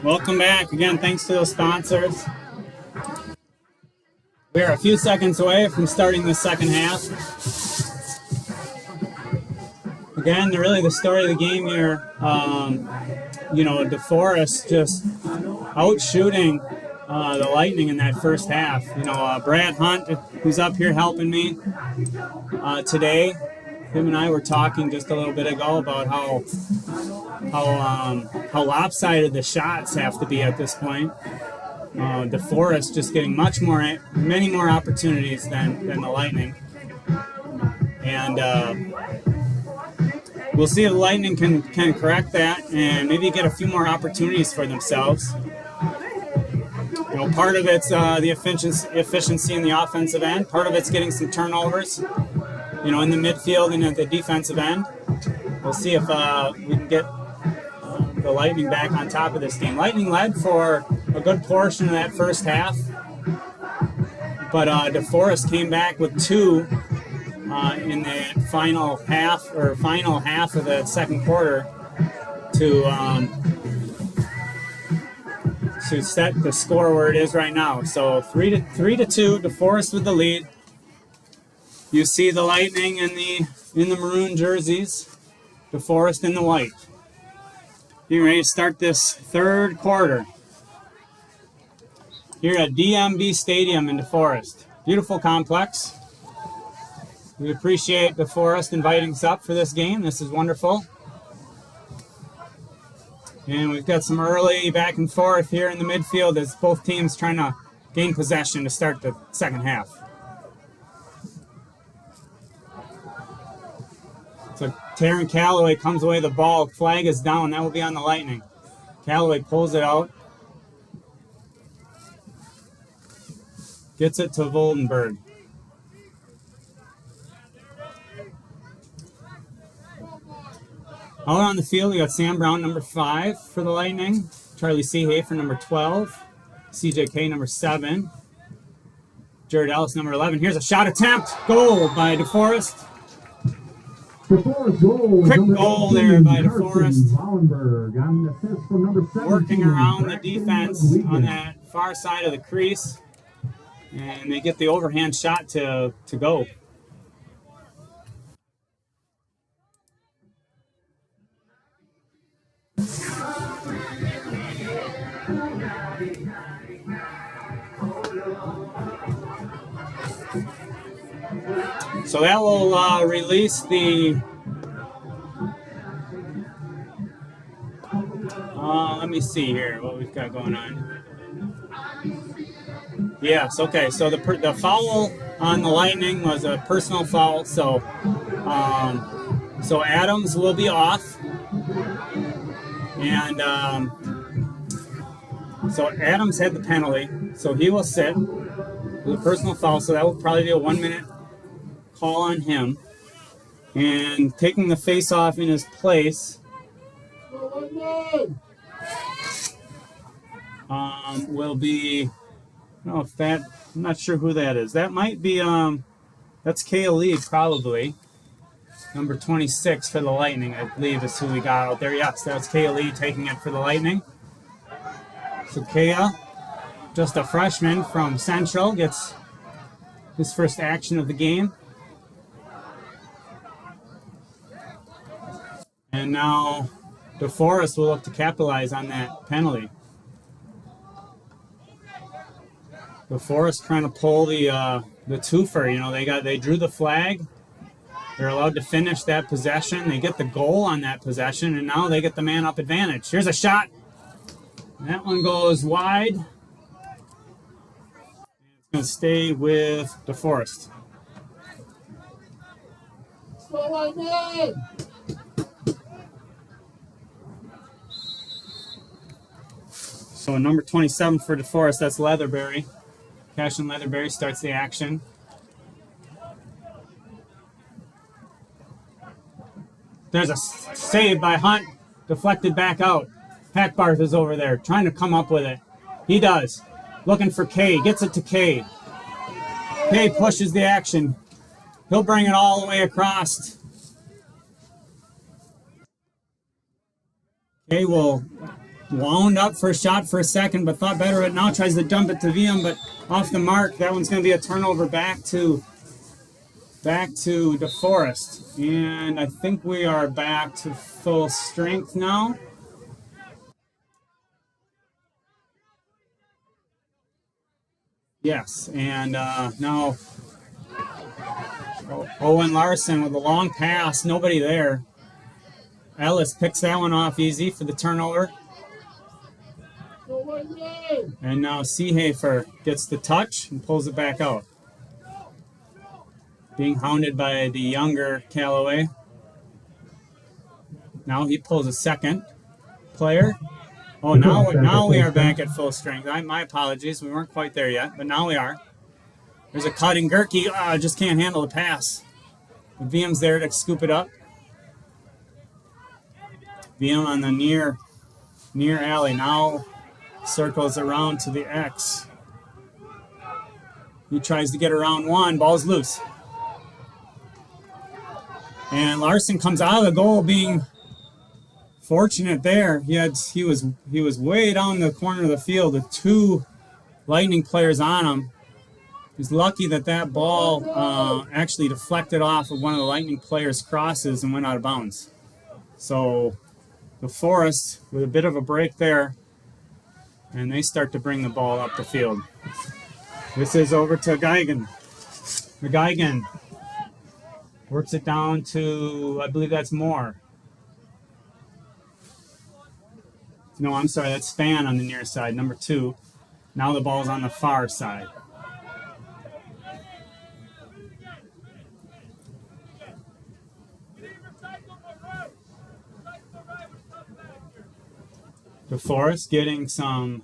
welcome back. Again, thanks to those sponsors. We are a few seconds away from starting the second half. Again, really the story of the game here, DeForest just out shooting the Lightning in that first half. Brad Hunt, who's up here helping me today, him and I were talking just a little bit ago about how lopsided the shots have to be at this point. DeForest just getting many more opportunities than the Lightning, and we'll see if the Lightning can correct that and maybe get a few more opportunities for themselves. Part of it's the efficiency in the offensive end. Part of it's getting some turnovers, in the midfield and at the defensive end. We'll see if we can get the Lightning back on top of this game. Lightning led for a good portion of that first half, but DeForest came back with two in the final half of the second quarter to set the score where it is right now. So 3-2, DeForest with the lead. You see the Lightning in the maroon jerseys, DeForest in the white. Getting ready to start this third quarter here at DMB Stadium in DeForest. Beautiful complex. We appreciate DeForest inviting us up for this game. This is wonderful. And we've got some early back and forth here in the midfield as both teams trying to gain possession to start the second half. So Taryn Calloway comes away the ball. Flag is down. That will be on the Lightning. Calloway pulls it out. Gets it to Voldenberg. Out on the field, we got Sam Brown, number 5 for the Lightning. Charlie Sehay for number 12. CJK, number 7. Jared Ellis, number 11. Here's a shot attempt. Goal by DeForest. DeForest goal. Quick goal there by DeForest. Wallenberg on the assist from number 17. Working around the defense on that far side of the crease. And they get the overhand shot to go. So that will release the, let me see here what we've got going on. Yes, okay, so the foul on the Lightning was a personal foul, so Adams will be off. And so Adams had the penalty, so he will sit with a personal foul, so that will probably be a 1-minute call on him. And taking the face off in his place will be, I don't know if that, I'm not sure who that is. That might be, that's Kale Lee probably. Number 26 for the Lightning, I believe is who we got out there. Yes, that's Kale Lee taking it for the Lightning. So Kea, just a freshman from Central, gets his first action of the game. And now DeForest will look to capitalize on that penalty. DeForest trying to pull the twofer. They drew the flag. They're allowed to finish that possession. They get the goal on that possession, and now they get the man-up advantage. Here's a shot. That one goes wide. It's going to stay with DeForest. So number 27 for DeForest, that's Leatherberry. Cashin Leatherberry starts the action. There's a save by Hunt, deflected back out. Hackbarth is over there, trying to come up with it. He does. Looking for Kay, gets it to Kay. Kay pushes the action. He'll bring it all the way across. Okay, well, wound up for a shot for a second, but thought better of it. Now tries to dump it to VM, but off the mark. That one's going to be a turnover back to DeForest. And I think we are back to full strength now. Yes, and now Owen Larson with a long pass, nobody there. Ellis picks that one off easy for the turnover. And now Seehafer gets the touch and pulls it back out. Being hounded by the younger Callaway. Now he pulls a second player. Oh, now we are back at full strength. My apologies. We weren't quite there yet, but now we are. There's a cut and Gerke just can't handle the pass. VM's there to scoop it up. VM on the near alley. Now circles around to the X. He tries to get around one. Ball's loose. And Larson comes out of the goal being fortunate there. He was way down the corner of the field with two Lightning players on him. He's lucky that ball actually deflected off of one of the Lightning players' crosses and went out of bounds. So DeForest with a bit of a break there, and they start to bring the ball up the field. This is over to Geigen. Geigen works it down to, I believe that's Moore. No, I'm sorry, that's Span on the near side, number 2. Now the ball's on the far side. DeForest getting some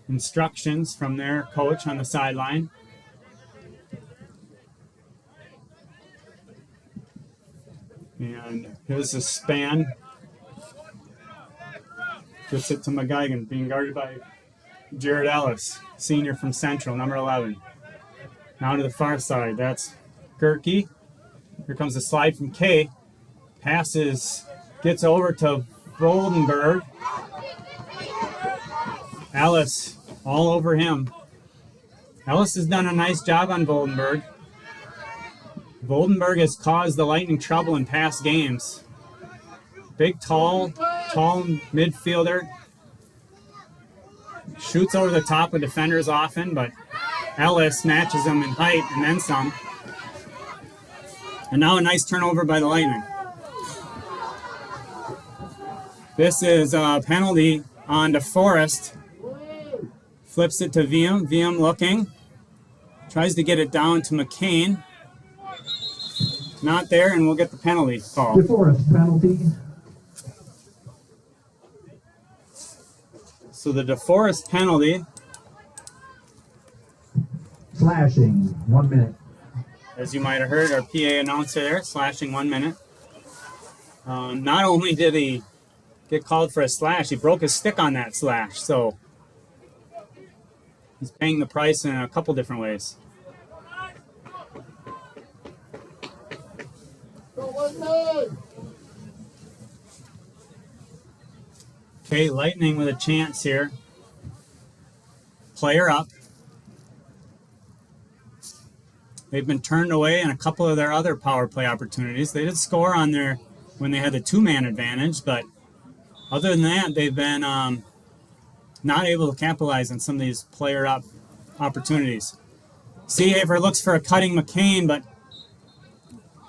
instructions from their coach on the sideline. And here's a Span. Gets it to McGuigan, being guarded by Jared Ellis, senior from Central, number 11. Now to the far side, that's Gerke. Here comes the slide from K. Passes, gets over to Voldenberg. Ellis, all over him. Ellis has done a nice job on Voldenberg. Voldenberg has caused the Lightning trouble in past games. Big, tall midfielder. Shoots over the top of defenders often, but Ellis matches him in height and then some. And now a nice turnover by the Lightning. This is a penalty on DeForest. Flips it to VM. VM looking. Tries to get it down to McCain. Not there, and we'll get the penalty call. DeForest penalty. So the DeForest penalty. Slashing, 1 minute. As you might have heard, our PA announcer there, slashing 1 minute. Not only did he get called for a slash, he broke his stick on that slash. So he's paying the price in a couple different ways. Okay, Lightning with a chance here. Player up. They've been turned away in a couple of their other power play opportunities. They did score on their when they had the 2-man advantage, but other than that, they've been not able to capitalize on some of these player up opportunities. Seehafer looks for a cutting McCain, but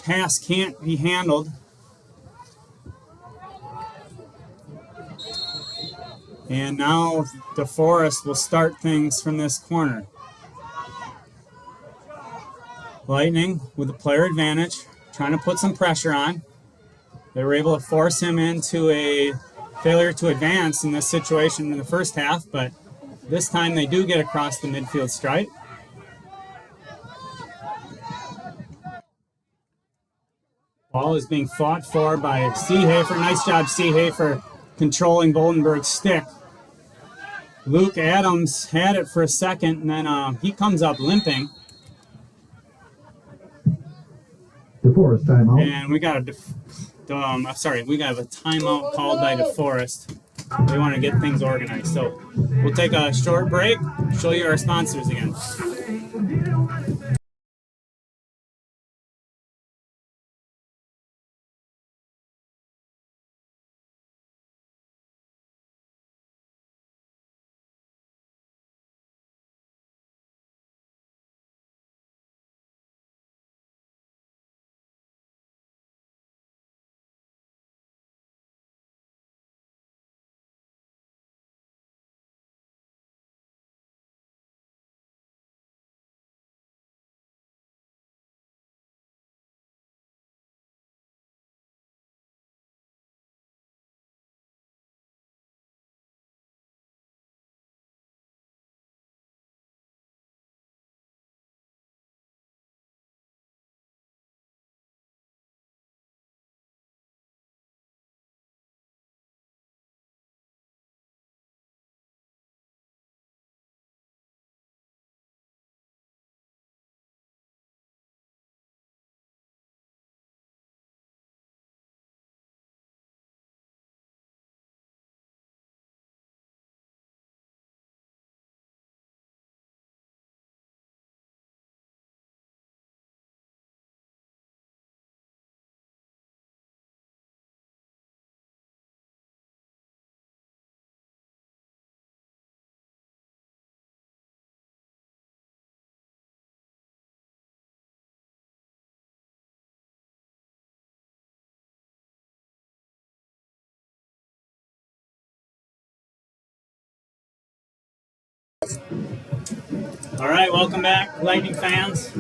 pass can't be handled. And now DeForest will start things from this corner. Lightning with the player advantage, trying to put some pressure on. They were able to force him into a failure to advance in this situation in the first half, but this time they do get across the midfield stripe. Ball is being fought for by Seehafer. Nice job, Seehafer, controlling Voldenberg's stick. Luke Adams had it for a second, and then he comes up limping. DeForest timeout. And we got I'm sorry, we got a timeout called by DeForest. We want to get things organized. So we'll take a short break, show you our sponsors again. All right, welcome back, Lightning fans.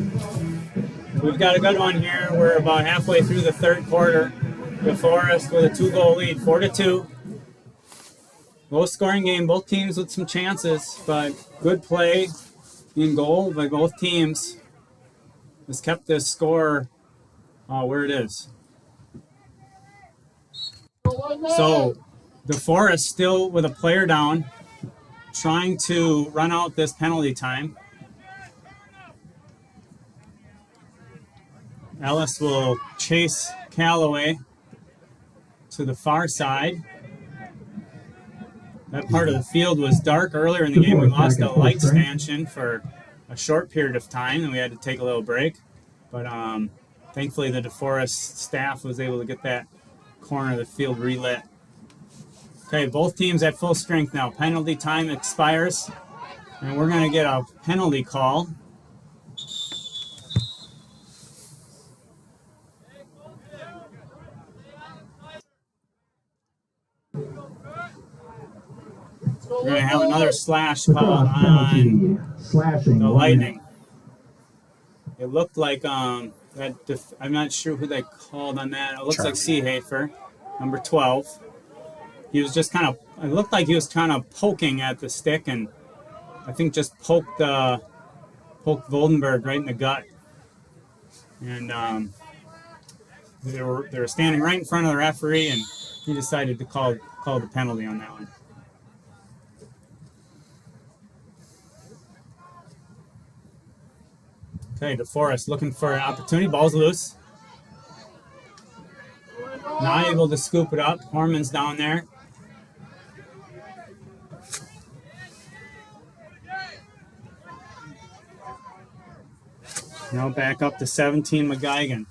We've got a good one here. We're about halfway through the third quarter. DeForest with a 2-goal lead, 4-2. Low-scoring game, both teams with some chances, but good play in goal by both teams has kept this score where it is. So DeForest still with a player down, trying to run out this penalty time. Ellis will chase Callaway to the far side. That part of the field was dark earlier in the game. We lost a light stanchion for a short period of time, and we had to take a little break. But thankfully, the DeForest staff was able to get that corner of the field relit. Okay, both teams at full strength now. Penalty time expires, and we're going to get a penalty call. We're going to have another slash call on the Lightning. It looked like I'm not sure who they called on that. It looks like Seehafer, number 12. He was just it looked like he was kind of poking at the stick, and I think just poked Voldenberg right in the gut. And they were standing right in front of the referee, and he decided to call the penalty on that one. Okay, DeForest looking for an opportunity. Ball's loose. Not able to scoop it up. Horman's down there. Now back up to 17, McGuigan.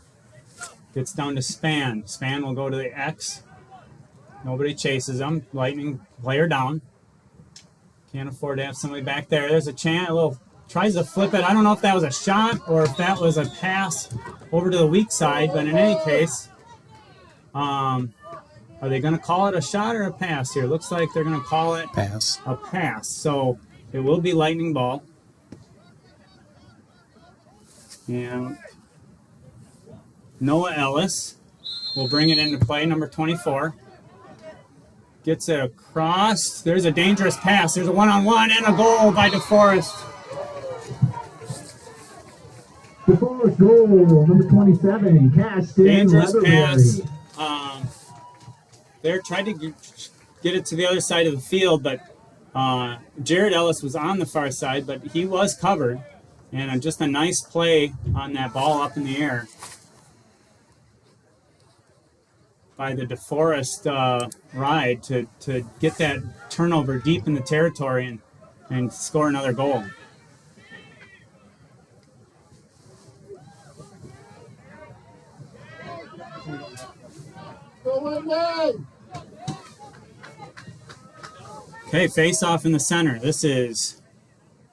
Gets down to Span. Span will go to the X. Nobody chases him. Lightning player down. Can't afford to have somebody back there. There's a chance. Tries to flip it. I don't know if that was a shot or if that was a pass over to the weak side, but in any case, are they going to call it a shot or a pass here? Looks like they're going to call it a pass. So it will be Lightning ball. And Noah Ellis will bring it into play, number 24. Gets it across. There's a dangerous pass. There's a one-on-one and a goal by DeForest. DeForest goal, number 27, Caston. Dangerous pass. They tried to get it to the other side of the field, but Jared Ellis was on the far side, but he was covered. And just a nice play on that ball up in the air. by the DeForest ride to get that turnover deep in the territory and score another goal. Okay, face off in the center. This is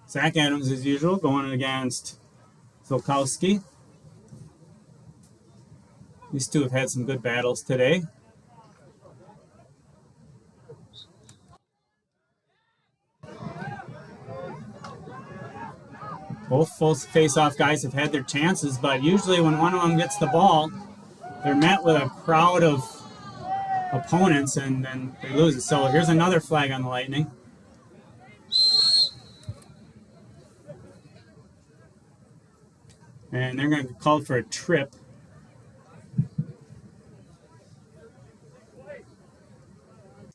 Zach Adams as usual going against Zolkowski. These two have had some good battles today. Both full face-off guys have had their chances, but usually when one of them gets the ball, they're met with a crowd of opponents and then they lose it. So here's another flag on the Lightning. And they're going to call for a trip.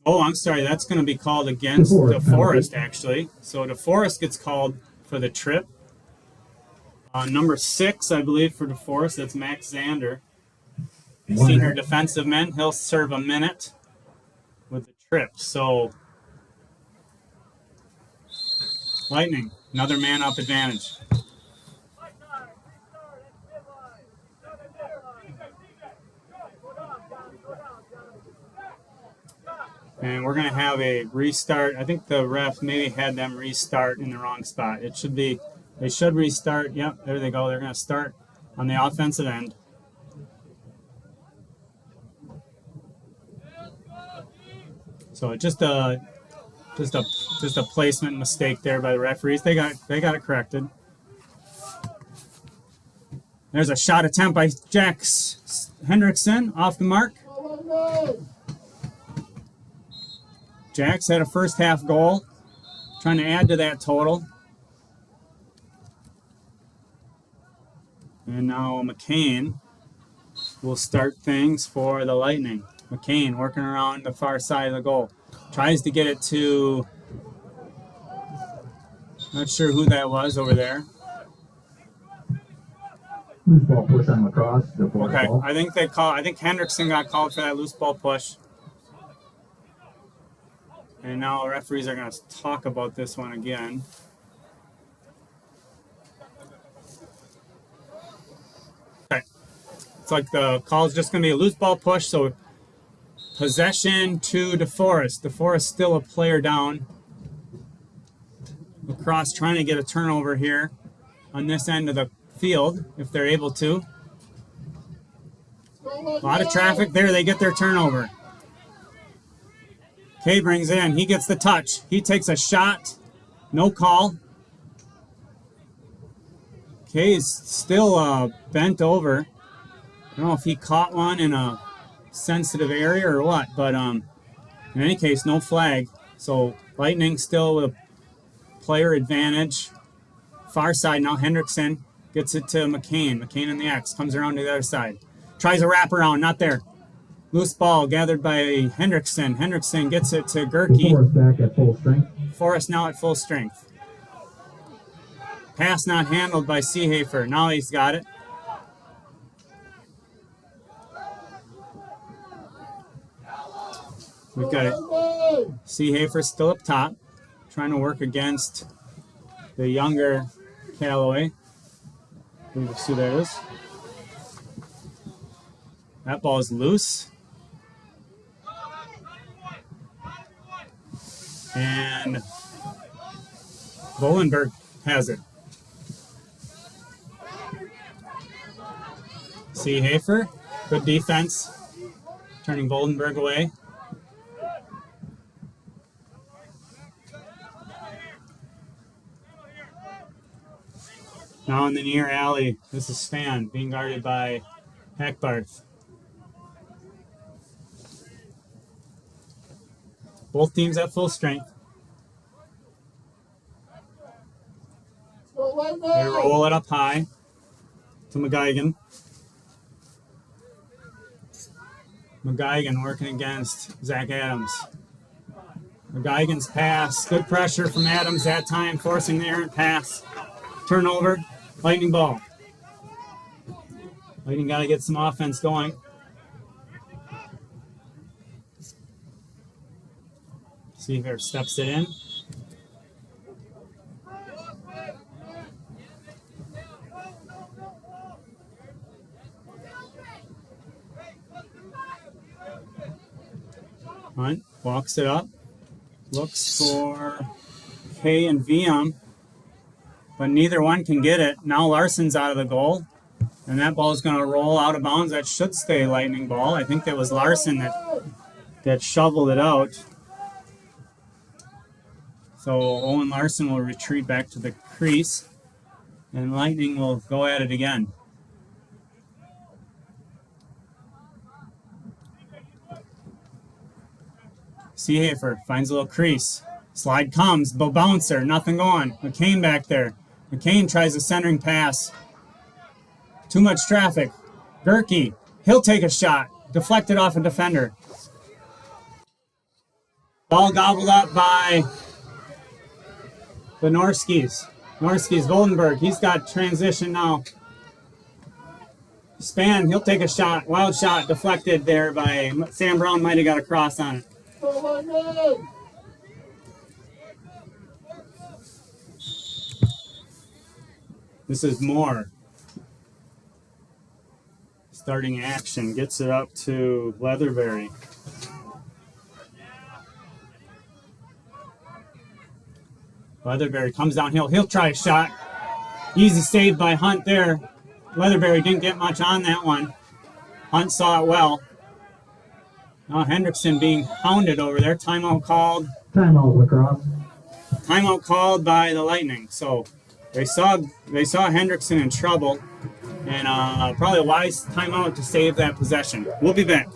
Oh, I'm sorry. That's going to be called against DeForest, actually. So DeForest gets called for the trip. Number 6, I believe, for DeForest. That's Max Zander. Senior defensive man. He'll serve a minute with the trip. So Lightning, another man-up advantage. And we're going to have a restart. I think the ref maybe had them restart in the wrong spot. It should be, they should restart. Yep, there they go. They're going to start on the offensive end. So just a placement mistake there by the referees. They got it corrected. There's a shot attempt by Jack Hendrickson off the mark. Jack's had a first half goal, trying to add to that total. And now McCain will start things for the Lightning. McCain working around the far side of the goal. Tries to get it to, not sure who that was over there. Loose ball push on Lacrosse. Okay, I think Hendrickson got called for that loose ball push. And now referees are going to talk about this one again. Okay. It's like the call is just going to be a loose ball push, so possession to DeForest. DeForest still a player down. Lacrosse trying to get a turnover here on this end of the field, if they're able to. A lot of traffic there. They get their turnover. Kay brings it in. He gets the touch. He takes a shot. No call. Kay's still bent over. I don't know if he caught one in a sensitive area or what, but in any case, no flag. So Lightning still with a player advantage. Far side now. Hendrickson gets it to McCain. McCain in the X. Comes around to the other side. Tries a wraparound. Not there. Loose ball gathered by Hendrickson. Hendrickson gets it to Gerke. DeForest back at full strength. Forrest now at full strength. Pass not handled by Seehafer. Now he's got it. We've got it. Seehafer still up top, trying to work against the younger Callaway. Let's see who that is. That ball is loose. And Bolenberg has it. Seehafer, good defense, turning Bolenberg away. Now in the near alley, this is Stan being guarded by Hackbarth. Both teams at full strength. They roll it up high to McGuigan. McGuigan working against Zach Adams. McGuigan's pass. Good pressure from Adams that time, forcing the errant pass. Turnover. Lightning ball. Lightning got to get some offense going. See if he steps it in. Hunt walks it up, looks for K and VM, but neither one can get it. Now Larson's out of the goal, and that ball is going to roll out of bounds. That should stay Lightning ball. I think that was Larson that shoveled it out. So Owen Larson will retreat back to the crease, and Lightning will go at it again. Seehafer finds a little crease. Slide comes, but bouncer, nothing going. McCain back there. McCain tries a centering pass. Too much traffic. Gerke, he'll take a shot. Deflected off a defender. Ball gobbled up by the Norskies. Norskies, Voldenberg, he's got transition now. Span, he'll take a shot. Wild shot, deflected there by Sam Brown, might have got a cross on it. This is Moore. Starting action, gets it up to Leatherberry. Leatherberry comes downhill. He'll try a shot. Easy save by Hunt there. Leatherberry didn't get much on that one. Hunt saw it well. Now Hendrickson being hounded over there. Timeout called. Timeout, Lacrosse. Timeout called by the Lightning. So they saw Hendrickson in trouble, and probably a wise timeout to save that possession. We'll be back.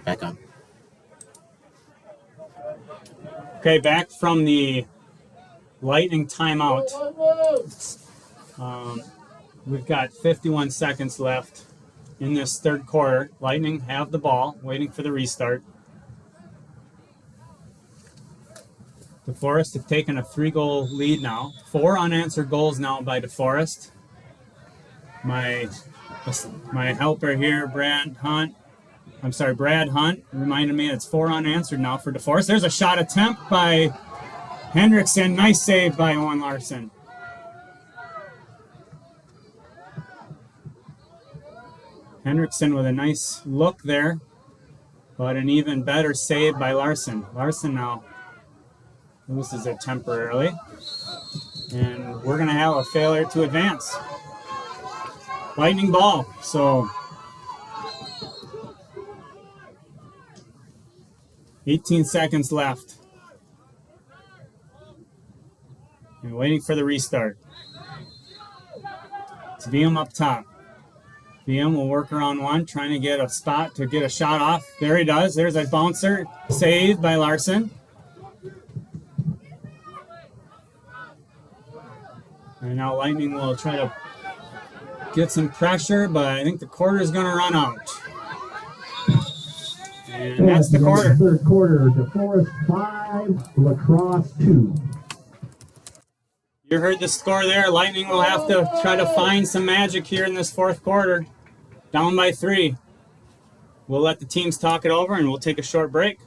Back on. Okay, back from the Lightning timeout. We've got 51 seconds left in this third quarter. Lightning have the ball, waiting for the restart. DeForest have taken a 3-goal lead now. 4 unanswered goals now by DeForest. My helper here, Brad Hunt, reminded me it's 4 unanswered now for DeForest. There's a shot attempt by Hendrickson. Nice save by Owen Larson. Hendrickson with a nice look there, but an even better save by Larson. Larson now loses it temporarily, and we're going to have a failure to advance. Lightning ball, so 18 seconds left. And waiting for the restart. It's VM up top. VM will work around one, trying to get a spot to get a shot off. There he does. There's a bouncer. Saved by Larson. And now Lightning will try to get some pressure, but I think the quarter is going to run out. And that's the quarter. Third quarter, DeForest 5, Lacrosse 2. You heard the score there. Lightning will have to try to find some magic here in this fourth quarter. Down by 3. We'll let the teams talk it over and we'll take a short break.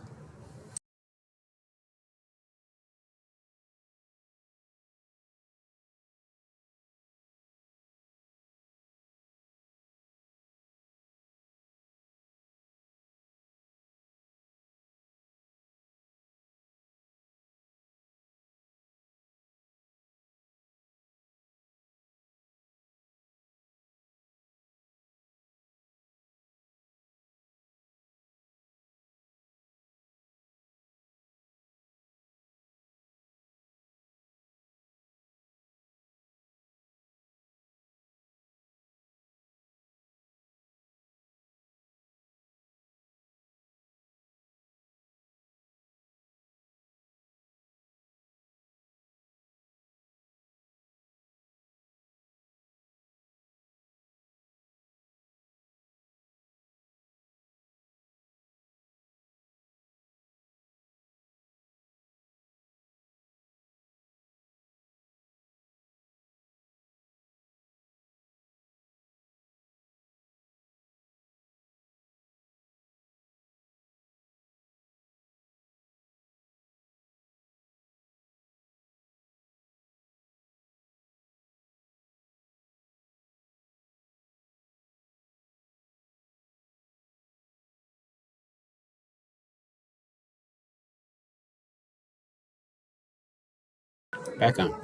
Back on.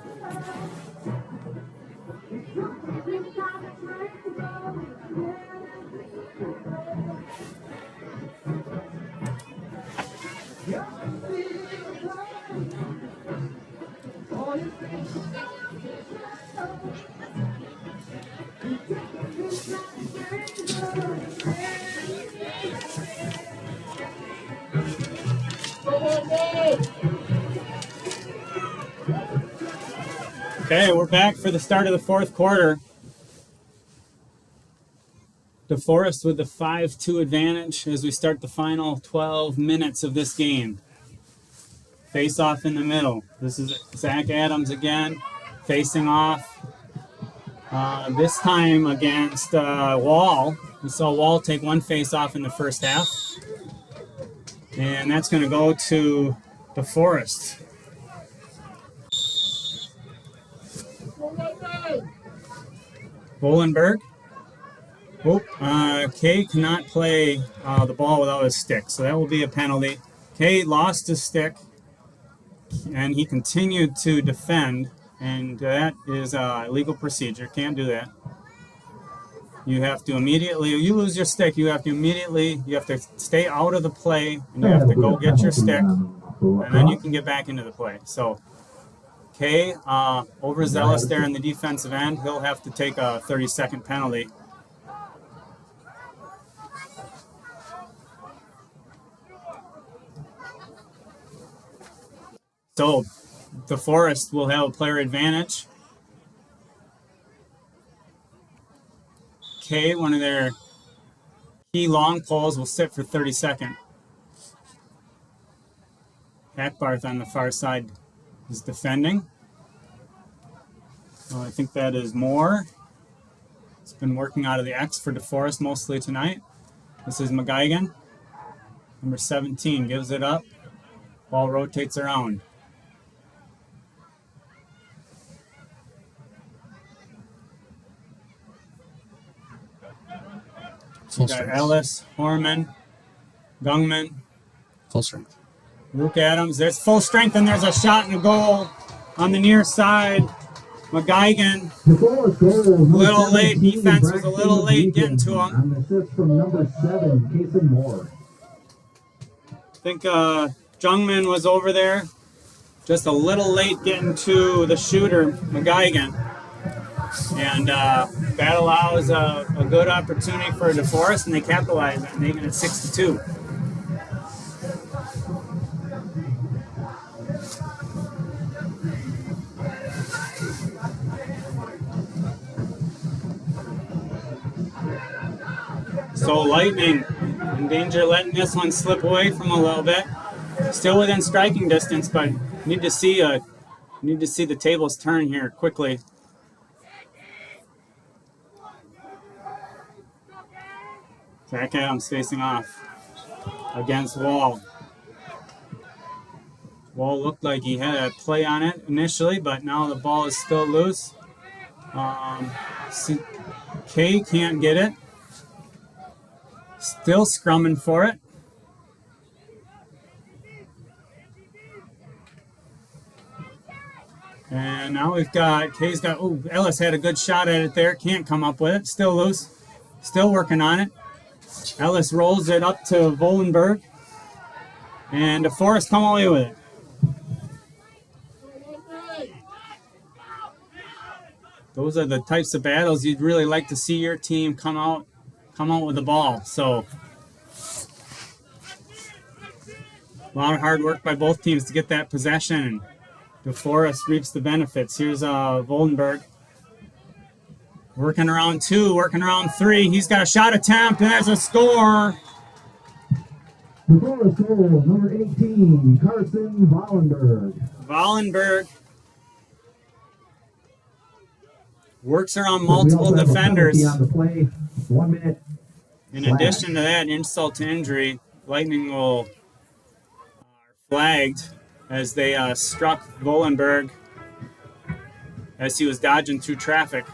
Okay, we're back for the start of the fourth quarter. DeForest with the 5-2 advantage as we start the final 12 minutes of this game. Face off in the middle. This is Zach Adams again, facing off. This time against Wall. We saw Wall take one face off in the first half. And that's going to go to DeForest. Bolenberg. Kay cannot play the ball without his stick, so that will be a penalty. Kay lost his stick, and he continued to defend, and that is a legal procedure. Can't do that. You have to immediately, you lose your stick, you have to stay out of the play, and you have to go get your stick, and then you can get back into the play. So Kay, overzealous there in the defensive end. He'll have to take a 30-second penalty. So DeForest will have a player advantage. Kay, one of their key long poles, will sit for 30 seconds. Hackbarth on the far side is defending. Well, I think that is Moore. It's been working out of the X for DeForest mostly tonight. This is McGuigan. Number 17 gives it up. Ball rotates around. Full Got strength. Ellis, Horman, Gungman, Full strength. Luke Adams. There's full strength, and there's a shot and a goal on the near side. McGuigan, A little late. Defense was a little late getting to him. On the assist from number 7, Kason Moore. I think Jungman was over there. Just a little late getting to the shooter, McGuigan. And that allows a good opportunity for DeForest, and they capitalize on it, making it 6-2. So Lightning in danger of letting this one slip away from a little bit. Still within striking distance, but need to see the tables turn here quickly. Zach Adams facing off against Wall. Wall looked like he had a play on it initially, but now the ball is still loose. Kay can't get it. Still scrumming for it. And now we've got, Kay's got, Ellis had a good shot at it there. Can't come up with it. Still loose. Still working on it. Ellis rolls it up to Volenberg. And DeForest come away with it. Those are the types of battles you'd really like to see your team come out with the ball. So a lot of hard work by both teams to get that possession. DeForest reaps the benefits. Here's Volenberg. Working around 2, working around 3. He's got a shot attempt, and there's a score. DeForest goal, number 18, Carson Vollenberg. Vollenberg works around multiple defenders. On the play. 1 minute. In addition to that, insult to injury, Lightning will flagged as they struck Volenberg as he was dodging through traffic.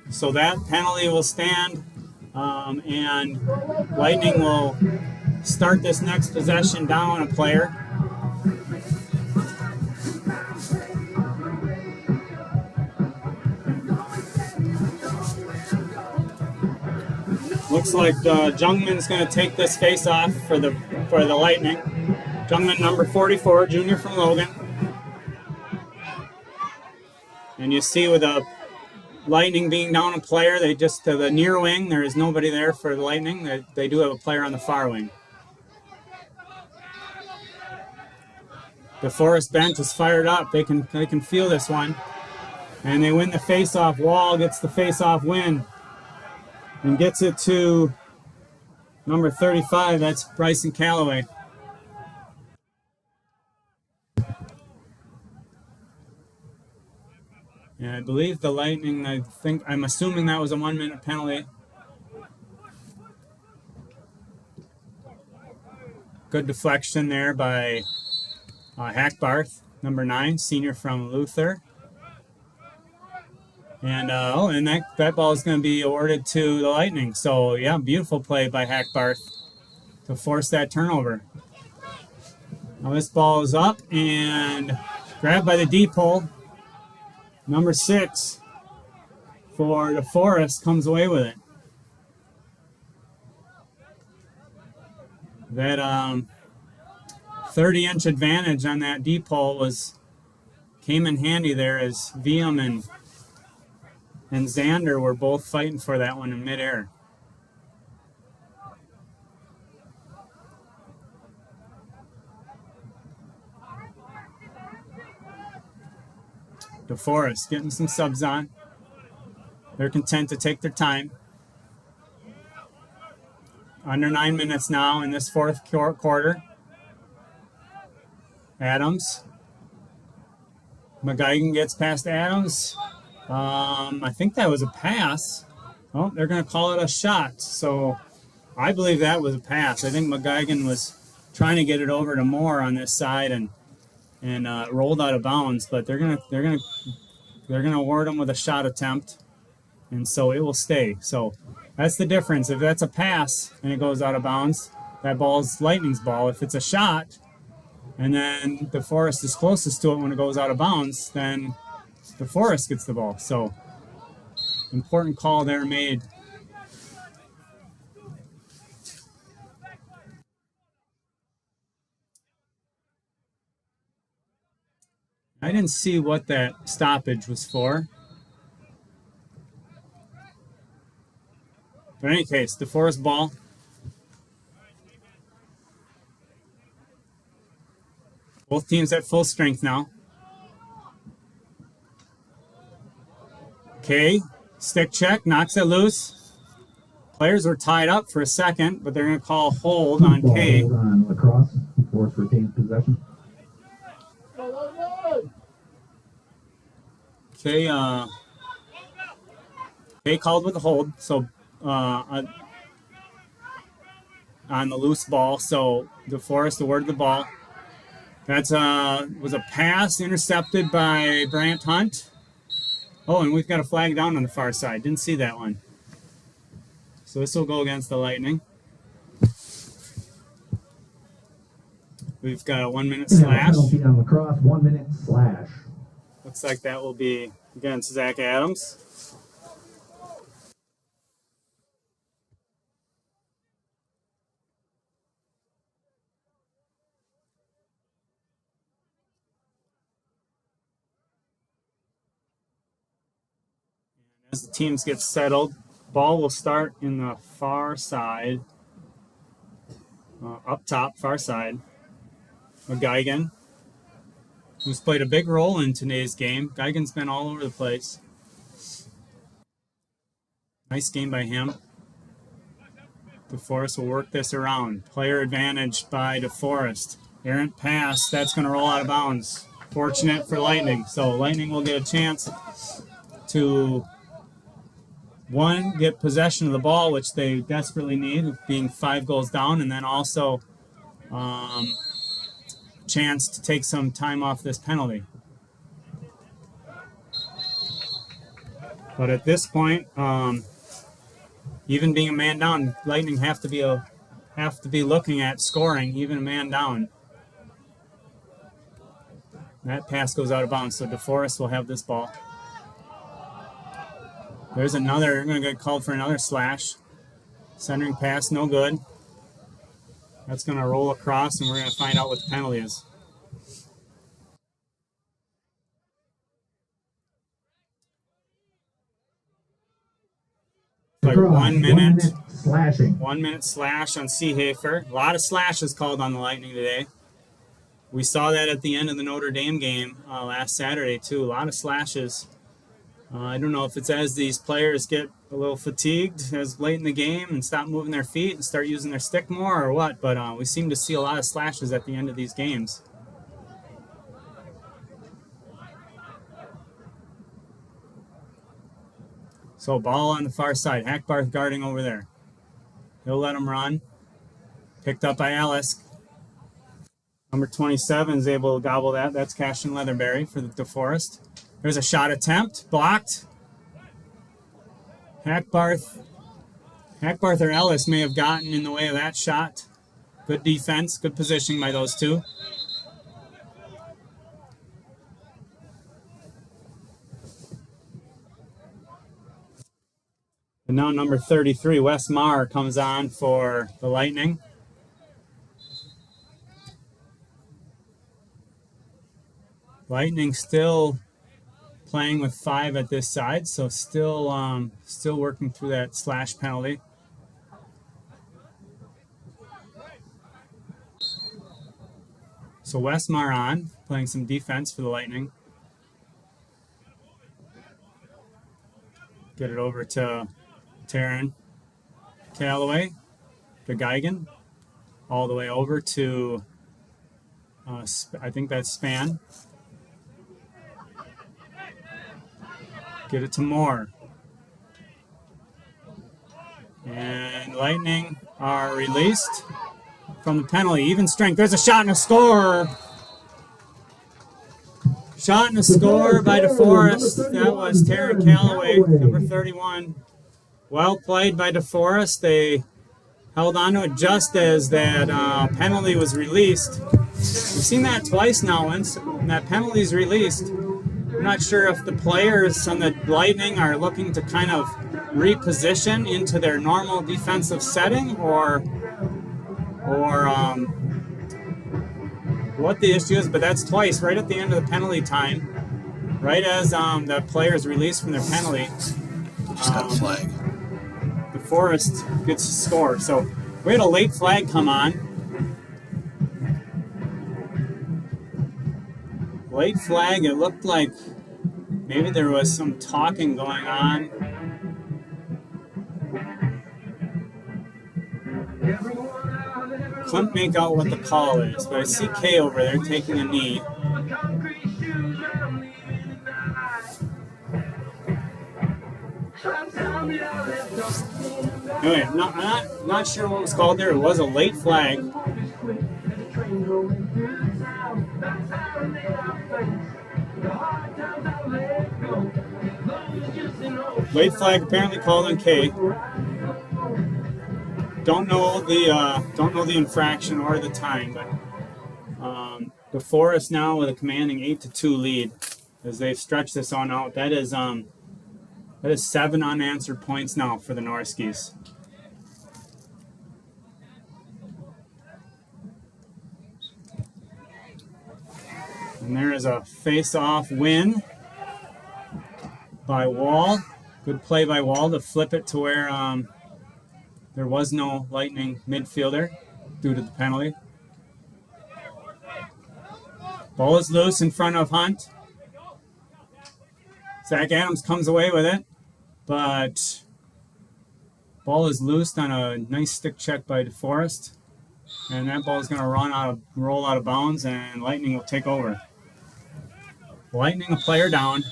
So that penalty will stand, and Lightning will start this next possession down a player. Looks like Jungman's going to take this face off for the Lightning. Jungman, number 44, junior from Logan. And you see with the Lightning being down a player, they just to the near wing. There is nobody there for the Lightning. They do have a player on the far wing. DeForest bench is fired up. They can feel this one, and they win the face-off. Wall gets the face-off win and gets it to number 35. That's Bryson Calloway. And I believe the Lightning, I'm assuming that was a 1 minute penalty. Good deflection there by Hackbarth, number 9, senior from Luther. And that ball is going to be awarded to the Lightning. So, yeah, beautiful play by Hackbarth to force that turnover. Now this ball is up and grabbed by the deep hole. Number 6 for DeForest comes away with it. That 30-inch advantage on that deep hole came in handy there as Viam and Xander were both fighting for that one in midair. DeForest getting some subs on. They're content to take their time. Under 9 minutes now in this fourth quarter. Adams. McGuigan gets past Adams. I think that was a pass. Oh, they're going to call it a shot. So I believe that was a pass. I think McGuigan was trying to get it over to Moore on this side and rolled out of bounds, but they're gonna award him with a shot attempt, and so it will stay. So that's the difference. If that's a pass and it goes out of bounds, that ball's Lightning's ball. If it's a shot, and then DeForest is closest to it when it goes out of bounds, then DeForest gets the ball. So important call there made. I didn't see what that stoppage was for. But in any case, DeForest ball. Both teams at full strength now. Okay, stick check, knocks it loose. Players were tied up for a second, but they're going to call hold on Ball K. hold on Lacrosse. DeForest retains possession. Okay, K called with a hold, so on the loose ball. So DeForest awarded the ball. That's was a pass intercepted by Brant Hunt. Oh, and we've got a flag down on the far side. Didn't see that one. So this will go against the Lightning. We've got a 1 minute slash. Penalty on Lacrosse, 1 minute slash. Looks like that will be against Zach Adams. As the teams get settled, ball will start in the far side, up top, far side. Geigen, who's played a big role in today's game. Geigen's been all over the place. Nice game by him. DeForest will work this around. Player advantage by DeForest. Errant pass, that's going to roll out of bounds. Fortunate for Lightning. So Lightning will get a chance to, one, get possession of the ball, which they desperately need, being 5 goals down, and then also chance to take some time off this penalty. But at this point, even being a man down, Lightning have to be looking at scoring, even a man down. That pass goes out of bounds, so DeForest will have this ball. There's another, they're going to get called for another slash. Centering pass, no good. That's going to roll across, and we're going to find out what the penalty is. Like 1 minute slashing. 1 minute slash on Seehafer. A lot of slashes called on the Lightning today. We saw that at the end of the Notre Dame game last Saturday too. A lot of slashes. I don't know if it's as these players get a little fatigued as late in the game and stop moving their feet and start using their stick more or what, but we seem to see a lot of slashes at the end of these games. So ball on the far side. Hackbarth guarding over there. He'll let him run. Picked up by Ellis. Number 27 is able to gobble that. That's Cashin Leatherberry for the DeForest. There's a shot attempt. Blocked. Hackbarth or Ellis may have gotten in the way of that shot. Good defense. Good positioning by those two. And now number 33, Wes Marr, comes on for the Lightning. Lightning still playing with 5 at this side, so still working through that slash penalty. So Wes Marr on, playing some defense for the Lightning. Get it over to Taryn Callaway, to Geigen, all the way over to, I think that's Span. Get it to Moore. And Lightning are released from the penalty. Even strength. There's a shot and a score. Shot and a score by DeForest. That was Taryn Callaway, number 31. Well played by DeForest. They held on to it just as that penalty was released. We've seen that twice now. Once that penalty is released, I'm not sure if the players on the Lightning are looking to kind of reposition into their normal defensive setting or what the issue is, but that's twice, right at the end of the penalty time, right as the players released from their penalty. Just got a flag. DeForest gets a score. So we had a late flag come on. Late flag, it looked like Maybe there was some talking going on. Couldn't make out what the call is, but I see Kay over there taking a knee. Anyway, not sure what was called there. It was a late flag. Late flag apparently called on Kay. Don't know the infraction or the time, but DeForest now with a commanding 8-2 lead as they've stretched this on out. That is 7 unanswered points now for the Norskies. And there is a face-off win by Wall. Good play by Wall to flip it to where there was no Lightning midfielder due to the penalty. Ball is loose in front of Hunt. Zach Adams comes away with it, but ball is loosed on a nice stick check by DeForest. And that ball is going to roll out of bounds, and Lightning will take over. Lightning a player down.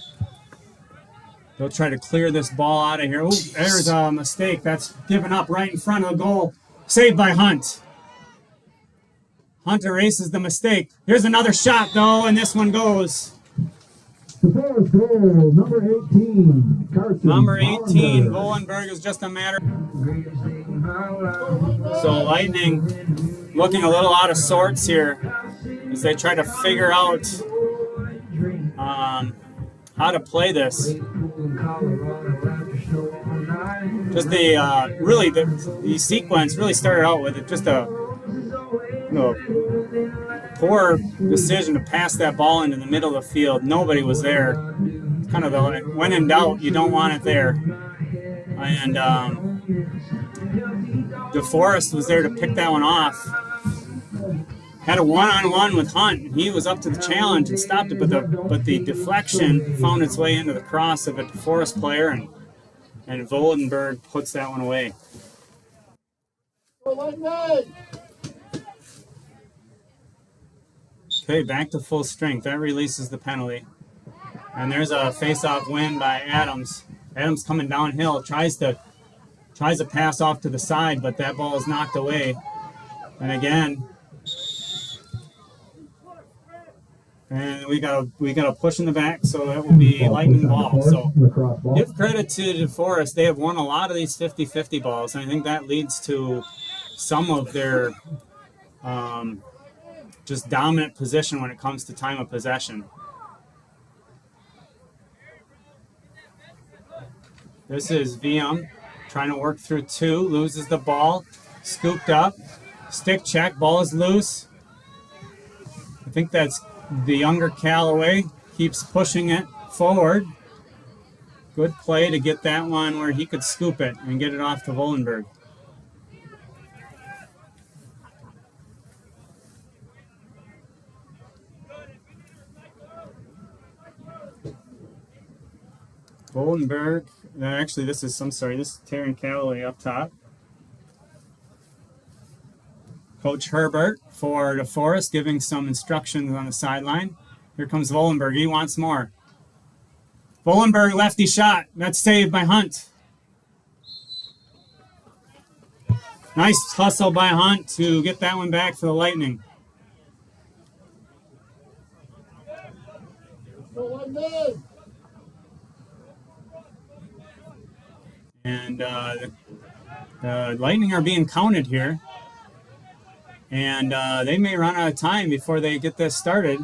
They'll try to clear this ball out of here. Ooh, there's a mistake. That's given up right in front of the goal. Saved by Hunt. Hunt erases the mistake. Here's another shot, though, and this one goes. DeForest goal, number 18, Carson. Number 18, Vollenberg is just a matter. So Lightning looking a little out of sorts here as they try to figure out how to play this. Just the sequence really started out with just a poor decision to pass that ball into the middle of the field. Nobody was there. Kind of when in doubt, you don't want it there. And DeForest was there to pick that one off. Had a one-on-one with Hunt. He was up to the challenge and stopped it, but the deflection found its way into the cross of a DeForest player, and Vollenberg puts that one away. Okay, back to full strength. That releases the penalty. And there's a face-off win by Adams. Adams coming downhill, tries to pass off to the side, but that ball is knocked away. And again, and we got a push in the back, so that will be Lightning ball. So give credit to DeForest. They have won a lot of these 50-50 balls, and I think that leads to some of their just dominant position when it comes to time of possession. This is VM trying to work through 2, loses the ball, scooped up, stick check, ball is loose. I think that's the younger Callaway, keeps pushing it forward. Good play to get that one where he could scoop it and get it off to Vollenberg. Vollenberg, actually this is Taryn Callaway up top. Coach Herbert for DeForest giving some instructions on the sideline. Here comes Vollenberg, he wants more. Vollenberg lefty shot, that's saved by Hunt. Nice hustle by Hunt to get that one back for the Lightning. And the Lightning are being counted here. And they may run out of time before they get this started.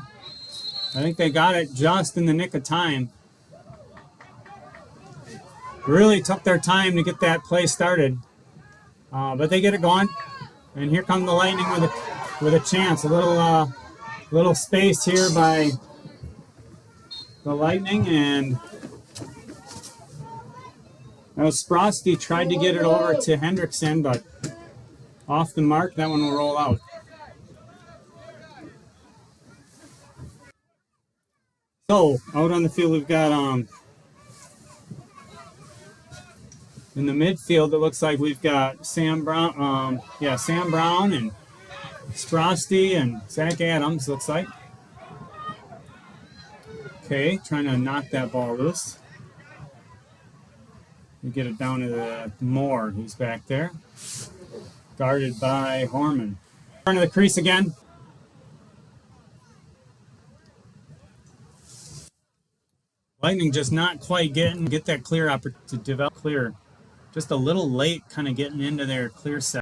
I think they got it just in the nick of time. Really took their time to get that play started. But they get it going. And here come the Lightning with a chance. A little space here by the Lightning. And now Sprosty tried to get it over to Hendrickson, but off the mark, that one will roll out. So out on the field we've got in the midfield it looks like we've got Sam Brown, Sam Brown and Frosty and Zach Adams looks like. Okay, trying to knock that ball loose. We get it down to the Moore, who's back there, guarded by Horman. Turn to the crease again. Lightning just not quite get that clear opportunity to develop clear. Just a little late kind of getting into their clear set.